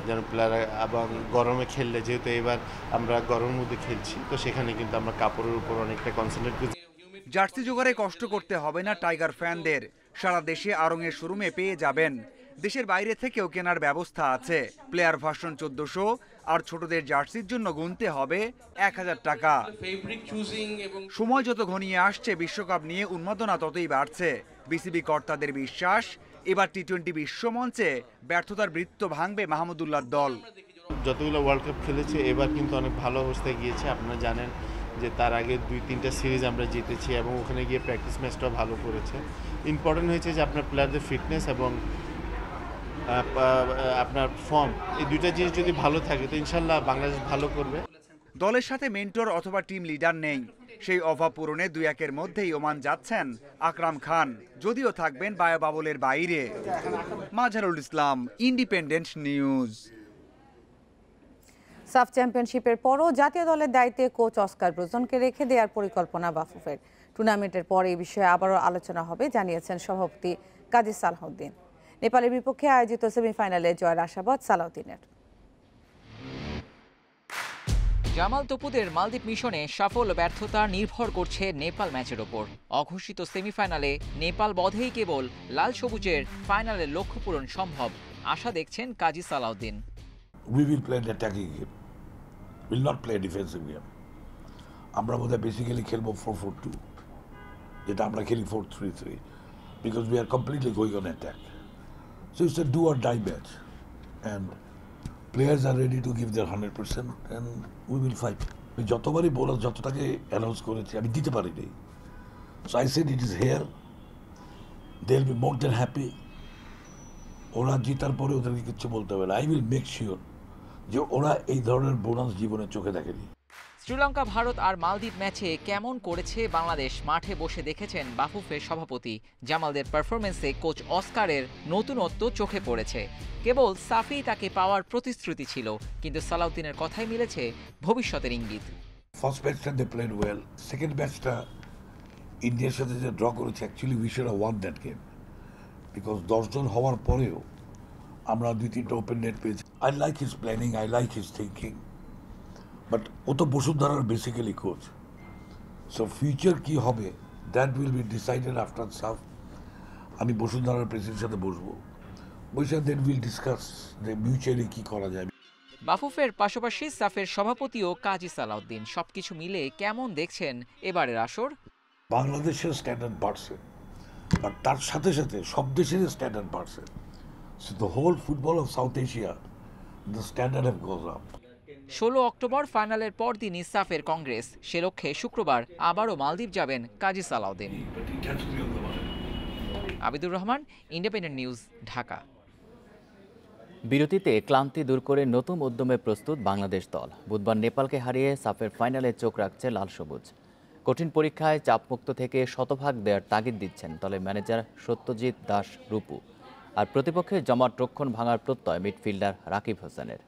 যেন প্লেয়াররা, এবং গরমে খেললে যেহেতু এবার আমরা গরমের মধ্যে খেলছি তো সেখানে কিন্তু আমরা কাপড়ের উপর অনেকটা কনসেন্ট্রেট করি। জার্সি জোগাড়ে কষ্ট করতে হবে না টাইগার ফ্যানদের। সারা দেশে আড়ংয়ের শোরুমে পেয়ে যাবেন। দেশের বাইরে থেকেও কেনার ব্যবস্থা আছে। প্লেয়ার ভার্সন 1400 আর ছোটদের জার্সির জন্য গুনতে হবে 1000 টাকা। সময় যত ঘনিয়ে আসছে বিশ্বকাপ নিয়ে উন্মাদনা ততই বাড়ছে। বিসিবি কর্তাদের বিশ্বাস এবার টি-20 বিশ্বমঞ্চে ব্যর্থতার বৃত্ত ভাঙবে মাহমুদুল্লাহর দল। যতগুলো ওয়ার্ল্ড কাপ খেলেছে এবার কিন্তু অনেক ভালো অবস্থায় গিয়েছে। আপনারা জানেন যে তার আগে 2-3টা সিরিজ আমরা জিতেছি এবং ওখানে গিয়ে প্র্যাকটিস ম্যাচটাও ভালো করেছে। ইম্পর্টেন্ট হয়েছে যে আপনার প্লেয়ারদের ফিটনেস এবং আপনার ফর্ম, এই দুইটা জিনিস যদি ভালো থাকে তো ইনশাল্লাহ বাংলাদেশ ভালো করবে। দলের সাথে মেন্টর অথবা টিম লিডার নেই, সেই অভাব পূরণে 2-1-এর মধ্যেই ওমান যাচ্ছেন আকরাম খান, যদিও থাকবেন বায়োবাবলের বাইরে। মাঝারুল ইসলাম, ইন্ডিপেন্ডেন্ট নিউজ। সাফ চ্যাম্পিয়নশিপের পরও জাতীয় দলের দায়িত্বে কোচ অস্কার ব্রুজনকে রেখে দেওয়ার পরিকল্পনা বাফুফের। টুর্নামেন্টের পর এই বিষয়ে আবারও আলোচনা হবে জানিয়েছেন সভাপতি কাজী সালাউদ্দিন। নেপালের বিপক্ষে আয়োজিত সেমিফাইনালে জয়ের আশাবাদ সালাউদ্দিনের। জামাল তপুদের মালদ্বীপ মিশনে সাফল্য ব্যর্থতা নির্ভর করছে নেপাল ম্যাচের ওপর। অঘোষিত সেমিফাইনালে নেপাল বধেই কেবল লাল সবুজের ফাইনালের লক্ষ্য পূরণ সম্ভব, আশা দেখছেন কাজী Salauddin. We will play an attacking game. Will not play a defensive game. আমরা বোধহয় বেসিক্যালি খেলবো 4-4-2, যেটা আমরা খেলি 4-3-3, because we are completely going on attack. So it's a do or die match, and players are ready to give their 100% and we will fight. আমি যতবারই বোলার যতটাকে অ্যানাউন্স করেছি আমি দিতে পারিনি, so I said it is here, they'll be more than happy. ওরা জিতার পরে ওদেরকে কিছু বলতে হবে না, I will make sure যে ওরা এই ধরনের বোনাস জীবনে চোখে দেখেনি। শ্রীলঙ্কা, ভারত আর মালদ্বীপ ম্যাচে কেমন করেছে বাংলাদেশ মাঠে বসে দেখেছেন বাফুফের সভাপতি জামালদের পারফরমেন্সে কোচ অস্কারের নতুনত্ব চোখে পড়েছে। কেবল সাফি তাকে পাওয়ার প্রতিশ্রুতি ছিল, কিন্তু সালাউদ্দিনের কথাই মিলেছে ভবিষ্যতের ইঙ্গিত। ফার্স্ট ম্যাচটা দে প্লেড ওয়েল, সেকেন্ড ম্যাচটা ইন্ডিয়ার সাথে যে ড্র করেছে, actually we should have won that game, because 10 জন হওয়ার পরেও আমরা 2-3টা ওপেন নেট পেয়েছি। I like his planning, I like his thinking, but ও তো বসুন্ধরার বেসিক্যালি কোচ, সো ফিউচার কি হবে that will be decided after SAFF. আমি বসুন্ধরার প্রেসিডেন্টের সাথে বসবো, বসে দেন উইল ডিসকাস যে মিউচুয়ালি কি করা যায়। বাফুফের পাশাপাশি সাফের সভাপতিও কাজী সালাউদ্দিন। সবকিছু মিলে কেমন দেখছেন এবারের আসর? বাংলাদেশের স্ট্যান্ডার্ড বাড়ছে, আর তার সাথে সাথে সব দেশের স্ট্যান্ডার্ড বাড়ছে। So the whole football of South Asia, the standard have goes up. 16 October ফাইনালের পরদিনই সাফের কংগ্রেস। সে লক্ষ্যে শুক্রবার আবারও মালদ্বীপ যাবেন কাজী সালাউদ্দিন। Abidur Rahman, independent news, Dhaka. বিরতিতে ক্লান্তি দূর করে নতুন উদ্যমে প্রস্তুত বাংলাদেশ দল। বুধবার নেপালকে হারিয়ে সাফের ফাইনালে চোখ রাখছে লাল সবুজ। কঠিন পরীক্ষায় চাপমুক্ত থেকে শতভাগ দেওয়ার তাগিদ দিচ্ছেন দলের ম্যানেজার সত্যজিৎ দাস রূপু। আর প্রতিপক্ষের জমাট রক্ষণ ভাঙার প্রত্যয় মিডফিল্ডার রাকিব হোসেনের।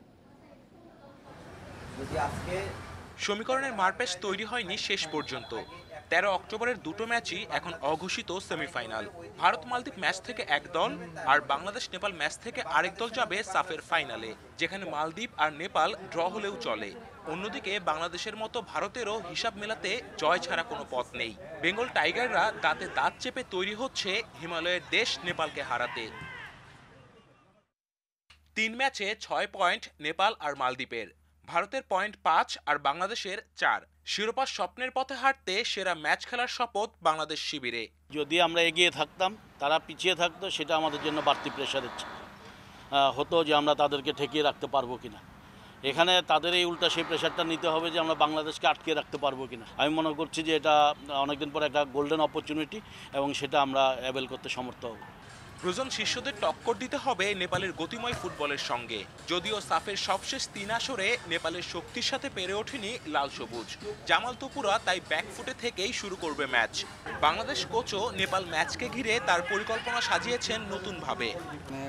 সমীকরণের মারপ্যাচ তৈরি হয়নি শেষ পর্যন্ত। 13 অক্টোবরের দুটো ম্যাচই এখন অঘোষিত সেমিফাইনাল। ভারত মালদ্বীপ ম্যাচ থেকে এক দল আর বাংলাদেশ নেপাল ম্যাচ থেকে আরেক দল যাবে সাফের ফাইনালে, যেখানে মালদ্বীপ আর নেপাল ড্র হলেও চলে। অন্যদিকে বাংলাদেশের মতো ভারতেরও হিসাব মেলাতে জয় ছাড়া কোনো পথ নেই। বেঙ্গল টাইগাররা দাঁতে দাঁত চেপে তৈরি হচ্ছে হিমালয়ের দেশ নেপালকে হারাতে। 3 ম্যাচে 6 পয়েন্ট নেপাল আর মালদ্বীপের। ভারতের পয়েন্ট 5 আর বাংলাদেশের 4। শিরোপা স্বপ্নের পথে হাঁটতে সেরা ম্যাচ খেলার শপথ বাংলাদেশ শিবিরে। যদি আমরা এগিয়ে থাকতাম, তারা পিছিয়ে থাকতো, সেটা আমাদের জন্য বাড়তি প্রেশারের হতো যে আমরা তাদেরকে ঠেকিয়ে রাখতে পারবো কিনা। এখানে তাদের এই উল্টা সেই প্রেশারটা নিতে হবে যে আমরা বাংলাদেশকে আটকে রাখতে পারবো কিনা। আমি মনে করছি যে এটা অনেকদিন পর একটা গোল্ডেন অপরচুনিটি এবং সেটা আমরা অ্যাভেল করতে সমর্থ হব। ব্রুজন শিষ্যদের টক্কর দিতে হবে নেপালের গতিময় ফুটবলের সঙ্গে। যদিও সাফের সবশেষ 3 আসরে নেপালের শক্তির সাথে পেরে ওঠেনি লাল সবুজ। জামাল তোপুরা তাই ব্যাকফুটে থেকেই শুরু করবে ম্যাচ। বাংলাদেশ কোচও নেপাল ম্যাচকে ঘিরে তার পরিকল্পনা সাজিয়েছেন নতুনভাবে।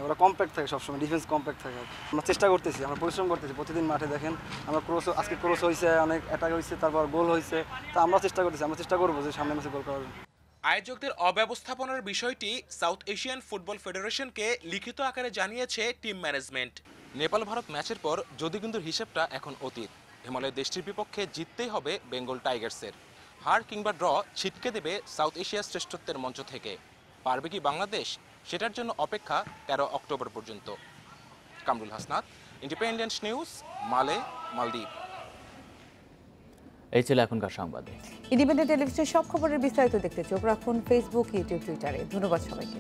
ওরা কম্প্যাক্ট থাকে, সবসময় ডিফেন্স কম্প্যাক্ট থাকে। আমরা চেষ্টা করতেছি, আমরা পরিশ্রম করতেছি প্রতিদিন মাঠে। দেখেন আমরা আজকে ক্রস হয়েছে, অনেক অ্যাটাক হয়েছে, তারপর গোল হয়েছে। তা আমরা চেষ্টা করতেছি, আমরা চেষ্টা করবো যে সামনে ম্যাচে গোল করার। আয়োজকদের অব্যবস্থাপনার বিষয়টি সাউথ এশিয়ান ফুটবল ফেডারেশনকে লিখিত আকারে জানিয়েছে টিম ম্যানেজমেন্ট। নেপাল ভারত ম্যাচের পর যদুবিন্দুর হিসেবটা এখন অতীত। হিমালয় দেশটির বিপক্ষে জিততেই হবে বেঙ্গল টাইগার্সের। হার কিংবা ড্র ছিটকে দেবে সাউথ এশিয়ার শ্রেষ্ঠত্বের মঞ্চ থেকে। পারবে কি বাংলাদেশ? সেটার জন্য অপেক্ষা 13 অক্টোবর পর্যন্ত। কামরুল হাসনাত, ইন্ডিপেন্ডেন্ট নিউজ, মালে, মালদ্বীপ। এই ছিল এখনকার সংবাদে। ইন্ডিপেন্ডেন্ট টেলিভিশনের সব খবরের বিস্তারিত দেখতে চোখ রাখুন ফেসবুক, ইউটিউব, টুইটারে। ধন্যবাদ সবাইকে।